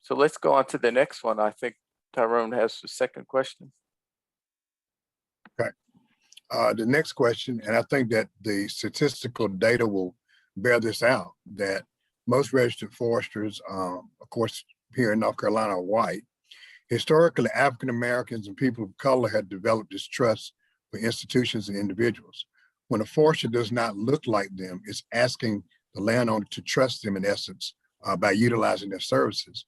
So let's go on to the next one. I think Tyrone has the second question. The next question, and I think that the statistical data will bear this out, that most registered foresters, of course, here in North Carolina are white. Historically, African Americans and people of color have developed distrust for institutions and individuals. When a forester does not look like them, it's asking the landowner to trust them in essence by utilizing their services.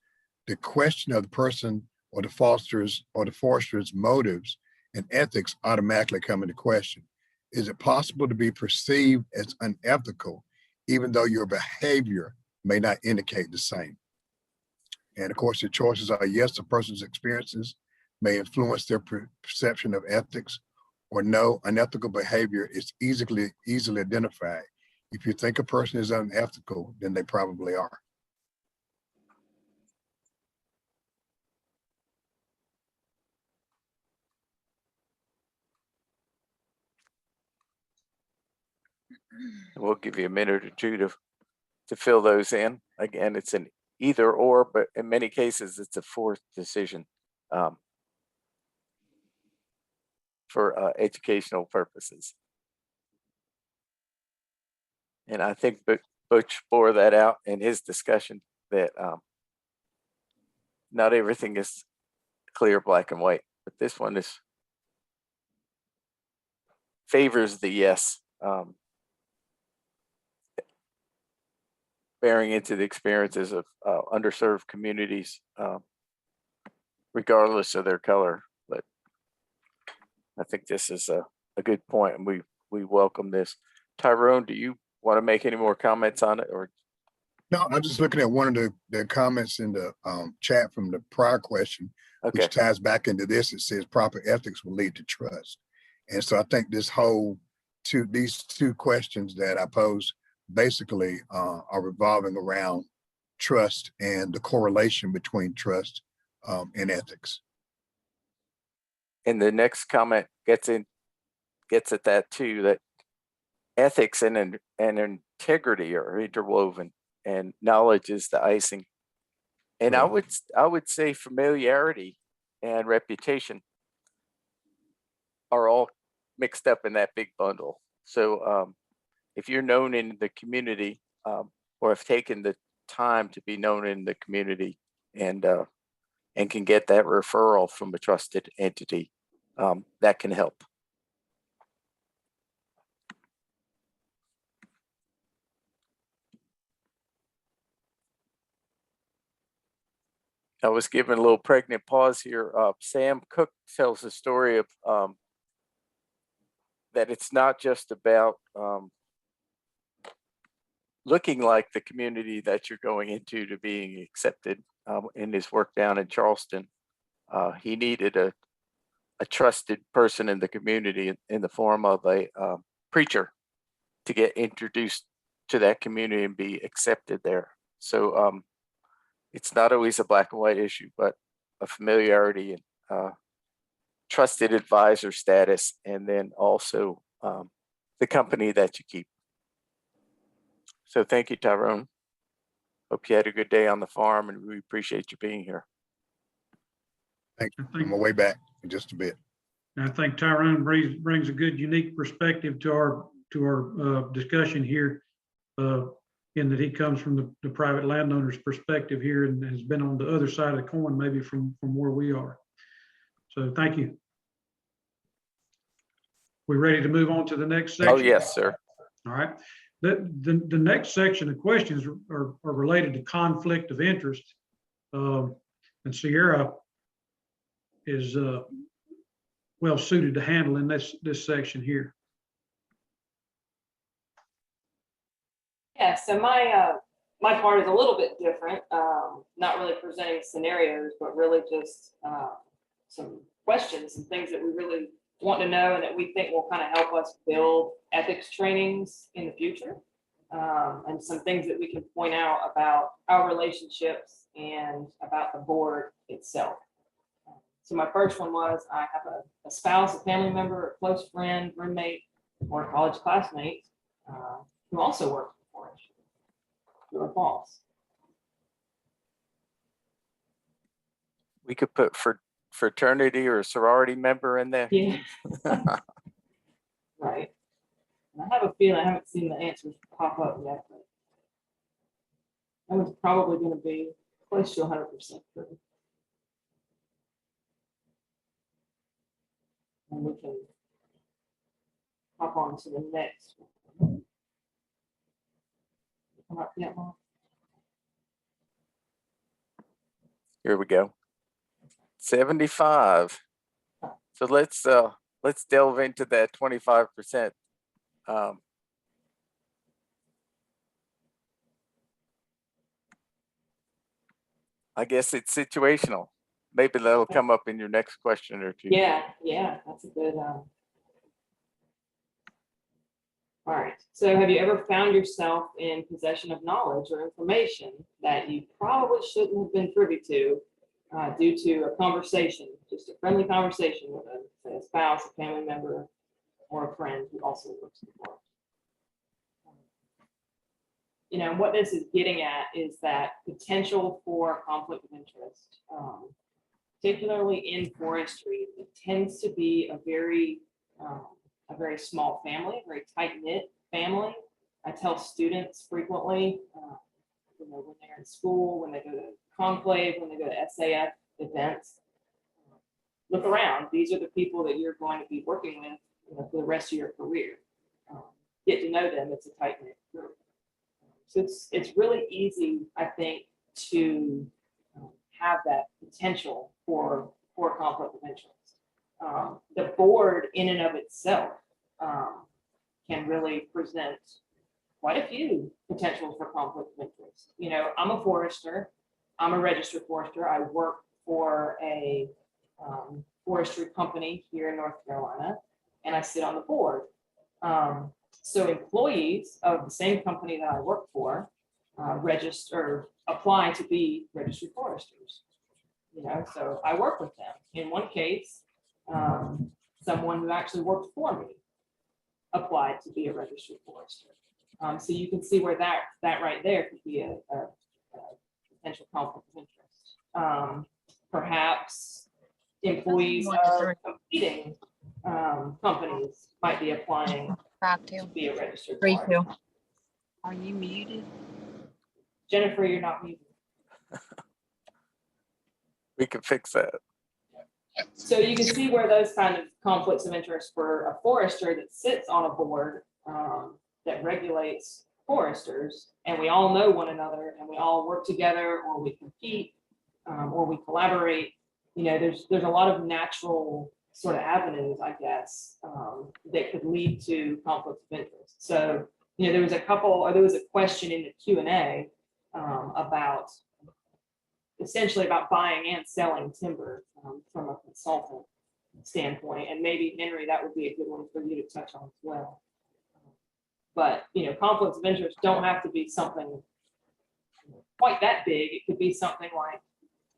The question of the person or the forester's motives and ethics automatically come into question. Is it possible to be perceived as unethical, even though your behavior may not indicate the same? And of course, the choices are yes, a person's experiences may influence their perception of ethics, or no, unethical behavior is easily identified. If you think a person is unethical, then they probably are. We'll give you a minute or two to fill those in. Again, it's an either or, but in many cases, it's a fourth decision for educational purposes. And I think Butch bore that out in his discussion, that not everything is clear, black and white, but this one favors the yes, bearing into the experiences of underserved communities, regardless of their color. But I think this is a good point, and we welcome this. Tyrone, do you want to make any more comments on it, or? No, I'm just looking at one of the comments in the chat from the prior question, Okay. which ties back into this. It says proper ethics will lead to trust. And so I think these two questions that I pose basically are revolving around trust and the correlation between trust and ethics. And the next comment gets at that too, that ethics and integrity are interwoven, and knowledge is the icing. And Right. I would say familiarity and reputation are all mixed up in that big bundle. So if you're known in the community, or have taken the time to be known in the community, and can get that referral from a trusted entity, that can help. I was given a little pregnant pause here. Sam Cook tells the story of that it's not just about looking like the community that you're going into to being accepted. In his work down in Charleston, he needed a trusted person in the community in the form of a preacher to get introduced to that community and be accepted there. So it's not always a black and white issue, but a familiarity and trusted advisor status, and then also the company that you keep. So thank you, Tyrone. Hope you had a good day on the farm, and we appreciate you being here. Thank you. On my way back in just a bit. I think Tyrone brings a good, unique perspective to our discussion here, in that he comes from the private landowner's perspective here, and has been on the other side of the coin, maybe from where we are. So thank you. We ready to move on to the next section? Oh, yes, sir. All right. The next section of questions are related to conflict of interest. And Sierra is well suited to handle in this section here. Yeah, so my My part is a little bit different, not really presenting scenarios, but really just some questions and things that we really want to know and that we think will kind of help us build ethics trainings in the future. And some things that we can point out about our relationships and about the board itself. So my first one was, I have a spouse, a family member, a close friend, roommate, or a college classmate who also works for Forestry. True or false? We could put fraternity or sorority member in there. Yeah. Right. And I have a feeling, I haven't seen the answers pop up yet, but that one's probably going to be close to 100% true. And we can hop on to the next one. Come up yet, Mom? Here we go. 75. So let's delve into that 25%. I guess it's situational. Maybe that'll come up in your next question or two. Yeah, that's a good. All right. So have you ever found yourself in possession of knowledge or information that you probably shouldn't have been privy to due to a conversation, just a friendly conversation with a spouse, a family member, or a friend who also works in the board? You know, what this is getting at is that potential for conflict of interest, particularly in forestry. It tends to be a very small family, a very tight-knit family. I tell students frequently, you know, when they're in school, when they go to conclave, when they go to SAF events, look around. These are the people that you're going to be working with, you know, for the rest of your career. Get to know them. It's a tight-knit group. So it's really easy, I think, to have that potential for conflict of interest. The board in and of itself can really present quite a few potentials for conflict of interest. You know, I'm a forester. I'm a registered forester. I work for a forestry company here in North Carolina, and I sit on the board. So employees of the same company that I work for apply to be registered foresters. You know, so I work with them. In one case, someone who actually worked for me applied to be a registered forester. So you can see where that right there could be a potential conflict of interest. Perhaps employees of competing companies might be applying to be a registered forester. Are you muted? Jennifer, you're not muted. We can fix that. So you can see where those kind of conflicts of interest for a forester that sits on a board that regulates foresters, and we all know one another, and we all work together, or we compete, or we collaborate. You know, there's a lot of natural sort of avenues, I guess, that could lead to conflicts of interest. So, you know, there was a question in the Q&A about essentially about buying and selling timber from a consultant standpoint. And maybe, Henry, that would be a good one for you to touch on as well. But, you know, conflicts of interest don't have to be something quite that big. It could be something like,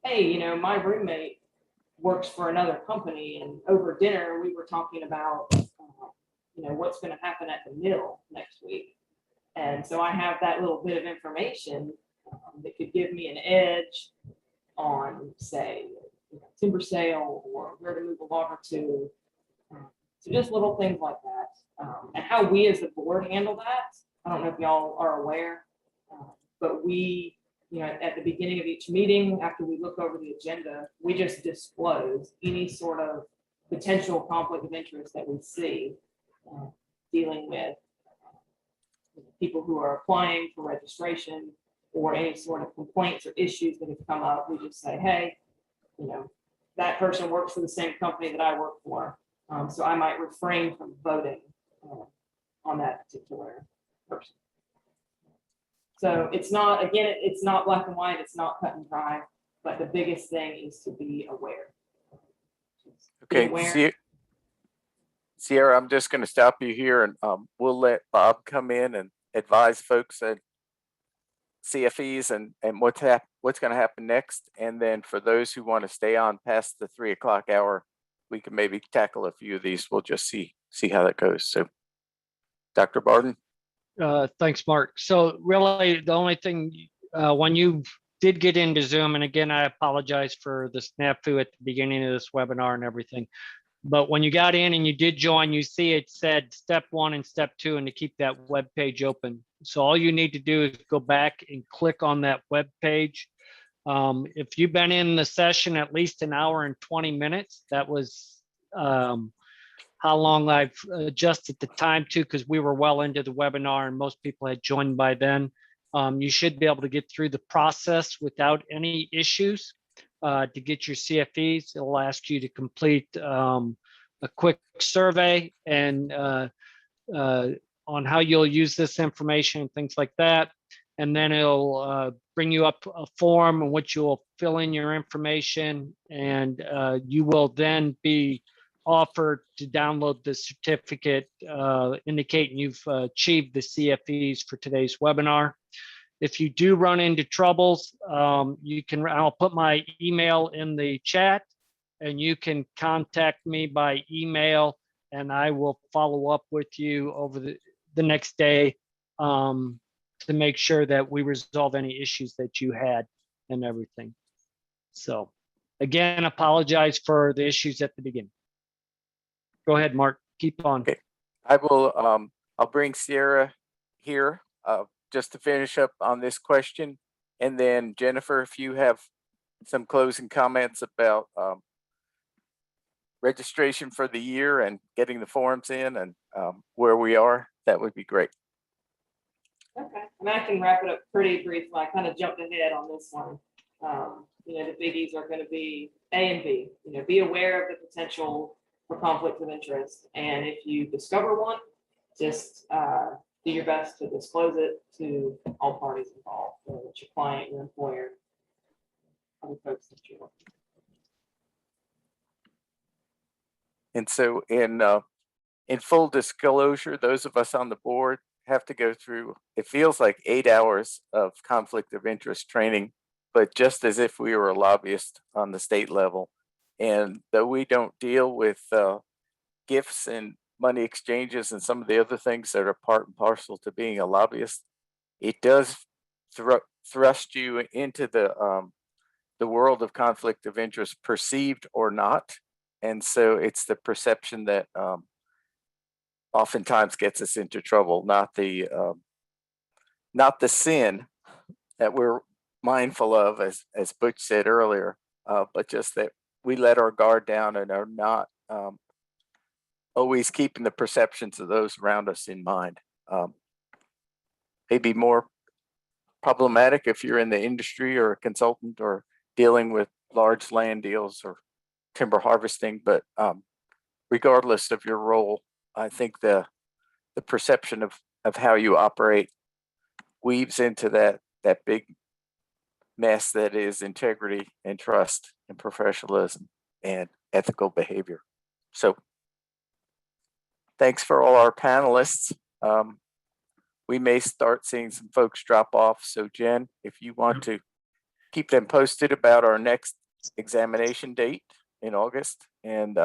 hey, you know, my roommate works for another company, and over dinner we were talking about, you know, what's going to happen at the mill next week. And so I have that little bit of information that could give me an edge on, say, you know, timber sale or where to move a logger to. So just little things like that. And how we as the board handle that, I don't know if y'all are aware, but we, you know, at the beginning of each meeting, after we look over the agenda, we just disclose any sort of potential conflict of interest that we see dealing with people who are applying for registration, or any sort of complaints or issues that have come up. We just say, hey, you know, that person works for the same company that I work for, so I might refrain from voting on that particular person. So it's not, again, it's not black and white, it's not cut and dry, but the biggest thing is to be aware. Be Okay, aware. Sierra, I'm just going to stop you here, and we'll let Bob come in and advise folks at CFEs and what's going to happen next. And then for those who want to stay on past the 3 o'clock hour, we can maybe tackle a few of these. We'll just see how that goes. So, Dr. Barden. Thanks, Mark. So really, the only thing, when you did get into Zoom, and again, I apologize for the snafu at the beginning of this webinar and everything, but when you got in and you did join, you see it said step 1 and step 2, and to keep that web page open. So all you need to do is go back and click on that web page. If you've been in the session at least an hour and 20 minutes, that was how long I've adjusted the time to, because we were well into the webinar and most people had joined by then. You should be able to get through the process without any issues. To get your CFEs, it'll ask you to complete a quick survey and on how you'll use this information and things like that. And then it'll bring you up a form in which you'll fill in your information, and you will then be offered to download the certificate indicating you've achieved the CFEs for today's webinar. If you do run into troubles, I'll put my email in the chat, and you can contact me by email, and I will follow up with you over the next day to make sure that we resolve any issues that you had and everything. So again, apologize for the issues at the beginning. Go ahead, Mark, keep on. Okay. I will, I'll bring Sierra here just to finish up on this question. And then Jennifer, if you have some closing comments about registration for the year and getting the forms in and where we are, that would be great. Okay, and I can wrap it up pretty briefly. I kind of jumped ahead on this one. You know, the biggies are going to be A and B. You know, be aware of the potential for conflict of interest, and if you discover one, just do your best to disclose it to all parties involved, whether it's your client, your employer, other folks that you're working with. And so in full disclosure, those of us on the board have to go through, it feels like 8 hours of conflict of interest training, but just as if we were a lobbyist on the state level. And though we don't deal with gifts and money exchanges and some of the other things that are part and parcel to being a lobbyist, it does thrust you into the world of conflict of interest, perceived or not. And so it's the perception that oftentimes gets us into trouble, not the sin that we're mindful of, as Butch said earlier, but just that we let our guard down and are not always keeping the perceptions of those around us in mind. Maybe more problematic if you're in the industry or a consultant or dealing with large land deals or timber harvesting, but regardless of your role, I think the perception of how you operate weaves into that big mess that is integrity and trust and professionalism and ethical behavior. So thanks for all our panelists. We may start seeing some folks drop off. So Jen, if you want to keep them posted about our next examination date in August and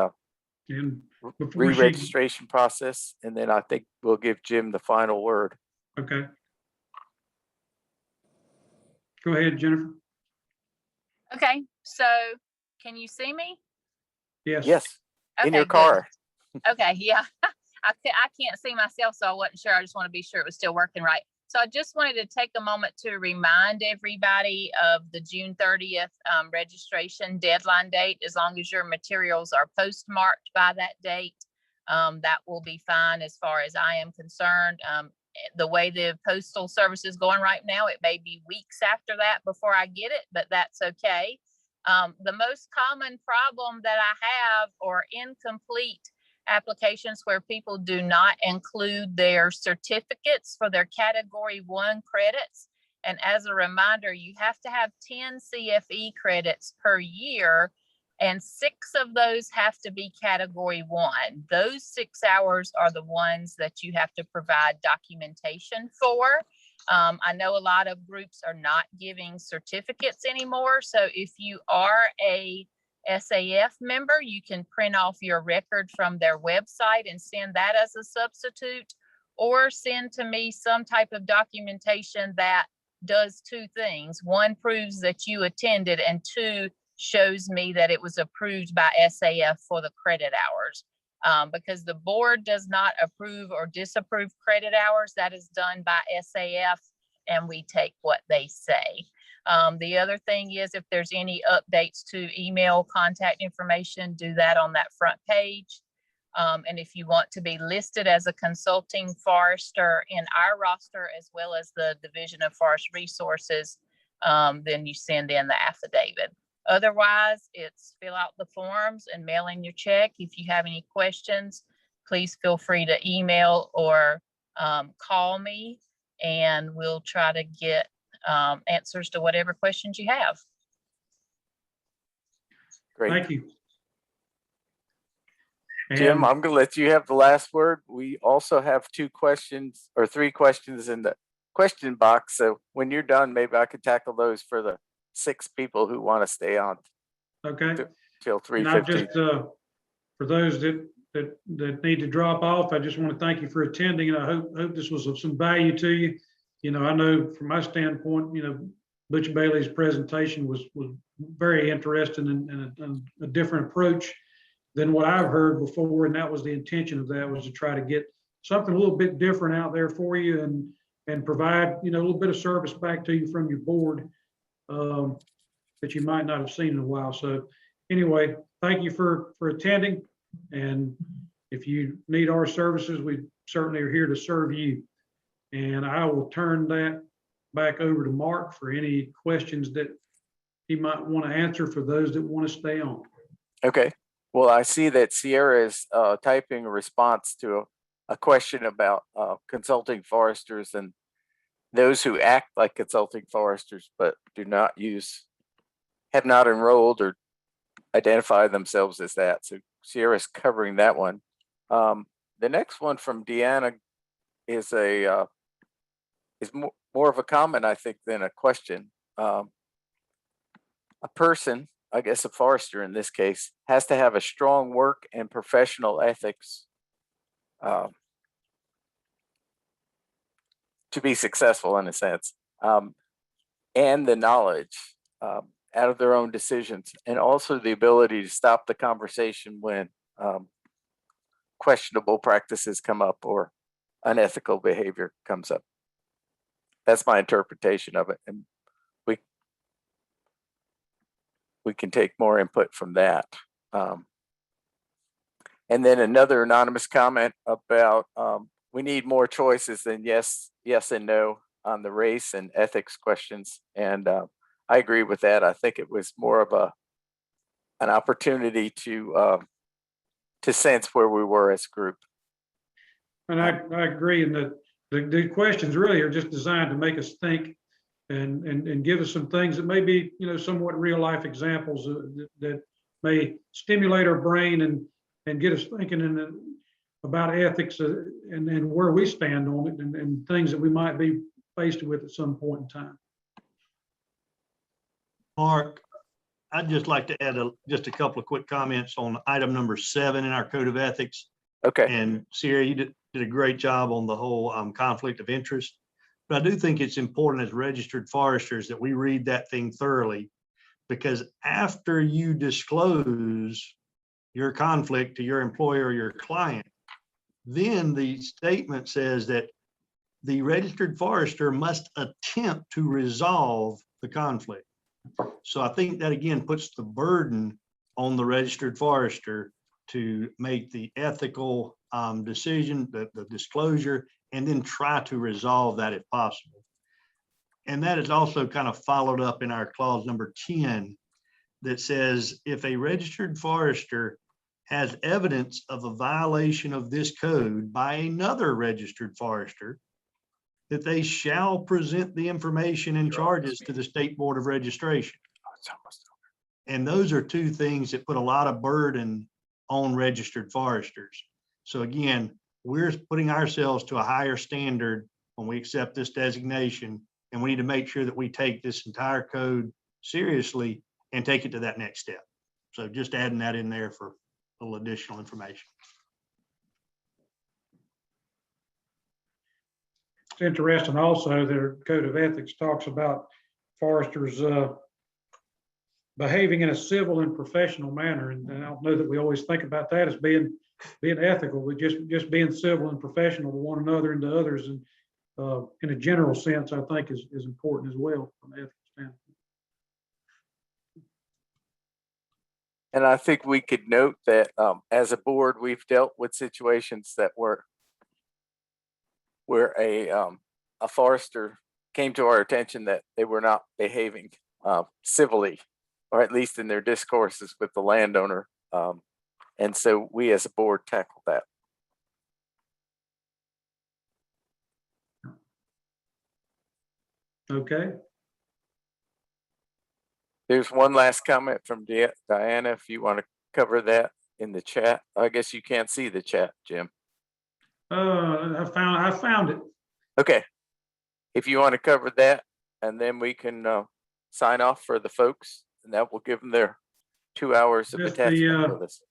re-registration process, and then I think we'll give Jim the final word. Okay. Go ahead, Jennifer. Okay, so can you see me? Yes. Yes. In Okay, your good. car. Okay, yeah. I can't see myself, so I wasn't sure. I just want to be sure it was still working right. So I just wanted to take a moment to remind everybody of the June 30th registration deadline date. As long as your materials are postmarked by that date, that will be fine as far as I am concerned. The way the Postal Service is going right now, it may be weeks after that before I get it, but that's okay. The most common problem that I have are incomplete applications where people do not include their certificates for their category 1 credits. And as a reminder, you have to have 10 CFE credits per year, and 6 of those have to be category 1. Those 6 hours are the ones that you have to provide documentation for. I know a lot of groups are not giving certificates anymore. So if you are a SAF member, you can print off your record from their website and send that as a substitute, or send to me some type of documentation that does 2 things. 1 proves that you attended, and 2 shows me that it was approved by SAF for the credit hours. Because the board does not approve or disapprove credit hours. That is done by SAF, and we take what they say. The other thing is, if there's any updates to email contact information, do that on that front page. And if you want to be listed as a consulting forester in our roster, as well as the Division of Forest Resources, then you send in the affidavit. Otherwise, it's fill out the forms and mail in your check. If you have any questions, please feel free to email or call me, and we'll try to get answers to whatever questions you have. Great. Thank you. Jim, And- I'm going to let you have the last word. We also have 2 questions or 3 questions in the question box. So when you're done, maybe I could tackle those for the 6 people who want to stay on Okay. till And I 3:15. just, for those that need to drop off, I just want to thank you for attending, and I hope this was of some value to you. You know, I know from my standpoint, you know, Butch Bailey's presentation was very interesting and a different approach than what I've heard before, and that was the intention of that, was to try to get something a little bit different out there for you and provide, you know, a little bit of service back to you from your board that you might not have seen in a while. So anyway, thank you for attending, and if you need our services, we certainly are here to serve you. And I will turn that back over to Mark for any questions that he might want to answer for those that want to stay on. Okay. Well, I see that Sierra is typing a response to a question about consulting foresters and those who act like consulting foresters but have not enrolled or identify themselves as that. So Sierra's covering that one. The next one from Deanna is more of a comment, I think, than a question. A person, I guess a forester in this case, has to have a strong work and professional ethics to be successful, in a sense, and the knowledge out of their own decisions, and also the ability to stop the conversation when questionable practices come up or unethical behavior comes up. That's my interpretation of it, and we can take more input from that. And then another anonymous comment about we need more choices than yes and no on the race and ethics questions. And I agree with that. I think it was more of an opportunity to sense where we were as a group. And I agree, and the questions really are just designed to make us think and give us some things that may be, you know, somewhat real life examples that may stimulate our brain and get us thinking about ethics and where we stand on it and things that we might be faced with at some point in time. Mark, I'd just like to add just a couple of quick comments on item number 7 in our code of ethics. Okay. And Sierra, you did a great job on the whole conflict of interest. But I do think it's important as registered foresters that we read that thing thoroughly, because after you disclose your conflict to your employer or your client, then the statement says that the registered forester must attempt to resolve the conflict. So I think that again puts the burden on the registered forester to make the ethical decision, the disclosure, and then try to resolve that if possible. And that is also kind of followed up in our clause number 10 that says if a registered forester has evidence of a violation of this code by another registered forester, that they shall present the information and charges to the State Board of Registration. And those are two things that put a lot of burden on registered foresters. So again, we're putting ourselves to a higher standard when we accept this designation, and we need to make sure that we take this entire code seriously and take it to that next step. So just adding that in there for a little additional information. It's interesting also, their code of ethics talks about foresters behaving in a civil and professional manner. And I don't know that we always think about that as being ethical, but just being civil and professional to one another and to others. And in a general sense, I think is important as well from an ethical standpoint. And I think we could note that as a board, we've dealt with situations that where a forester came to our attention that they were not behaving civilly, or at least in their discourses with the landowner. And so we as a board tackled that. Okay. There's one last comment from Diana, if you want to cover that in the chat. I guess you can't see the chat, Jim. I found it. Okay. If you want to cover that, and then we can sign off for the folks, and that will give them their 2 hours of Just attachment with us.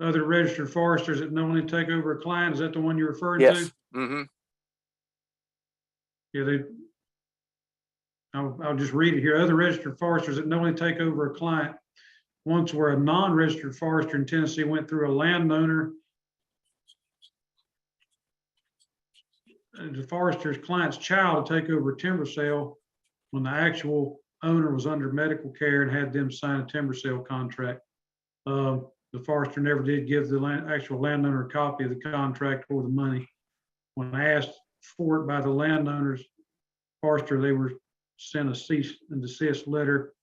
Other registered foresters that knowingly take over a client, is that the one you're referring Yes. to? Mm-hmm. Yeah, I'll just read it here. Other registered foresters that knowingly take over a client. Once where a non-registered forester in Tennessee went through a landowner. The forester's client's child to take over a timber sale when the actual owner was under medical care and had them sign a timber sale contract. The forester never did give the actual landowner a copy of the contract or the money. When asked for it by the landowner's forester, they were sent a cease and desist letter.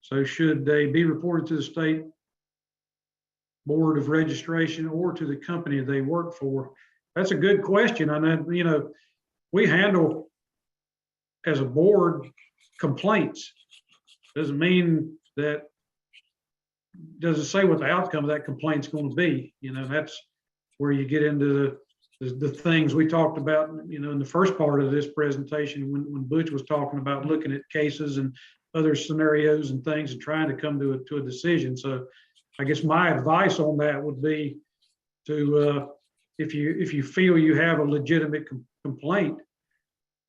So should they be reported to the State Board of Registration or to the company they work for? That's a good question. And then, you know, we handle as a board complaints. Doesn't mean that, doesn't say what the outcome of that complaint's going to be. You know, that's where you get into the things we talked about, you know, in the first part of this presentation when Butch was talking about looking at cases and other scenarios and things and trying to come to a decision. So I guess my advice on that would be to, if you feel you have a legitimate complaint,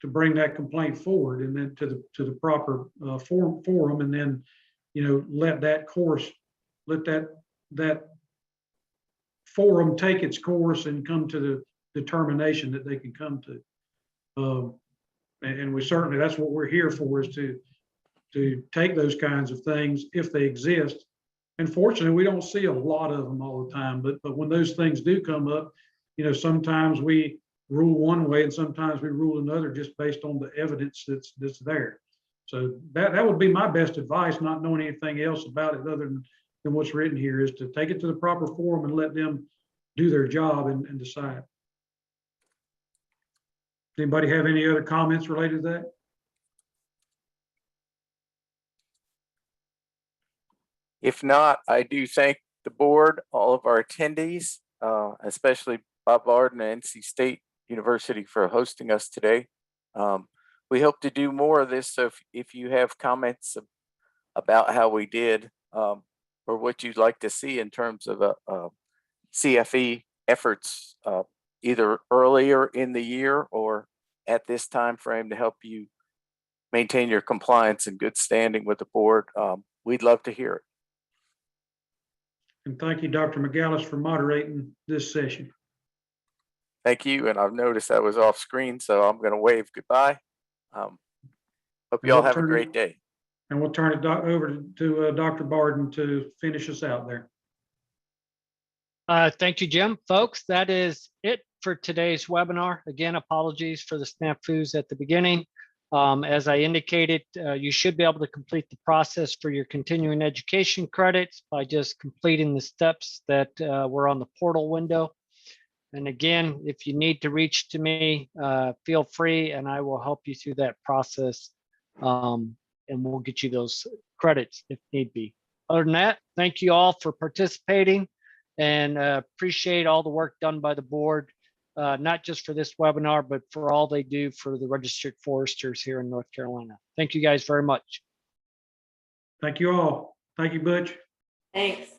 to bring that complaint forward and then to the proper forum, and then, you know, let that forum take its course and come to the determination that they can come to. And we certainly, that's what we're here for, is to take those kinds of things if they exist. And fortunately, we don't see a lot of them all the time, but when those things do come up, you know, sometimes we rule one way and sometimes we rule another just based on the evidence that's there. So that would be my best advice, not knowing anything else about it other than what's written here, is to take it to the proper forum and let them do their job and decide. Anybody have any other comments related to that? If not, I do thank the board, all of our attendees, especially Bob Barden and NC State University for hosting us today. We hope to do more of this. So if you have comments about how we did, or what you'd like to see in terms of CFE efforts, either earlier in the year or at this time frame to help you maintain your compliance and good standing with the board, we'd love to hear it. And thank you, Dr. McGallis, for moderating this session. Thank you. And I've noticed I was off screen, so I'm going to wave goodbye. Hope you all have a great day. And we'll turn it over to Dr. Barden to finish us out there. Thank you, Jim. Folks, that is it for today's webinar. Again, apologies for the snafus at the beginning. As I indicated, you should be able to complete the process for your continuing education credits by just completing the steps that were on the portal window. And again, if you need to reach to me, feel free and I will help you through that process. And we'll get you those credits if need be. Other than that, thank you all for participating and appreciate all the work done by the board, not just for this webinar, but for all they do for the registered foresters here in North Carolina. Thank you guys very much. Thank you all. Thank you, Butch. Thanks.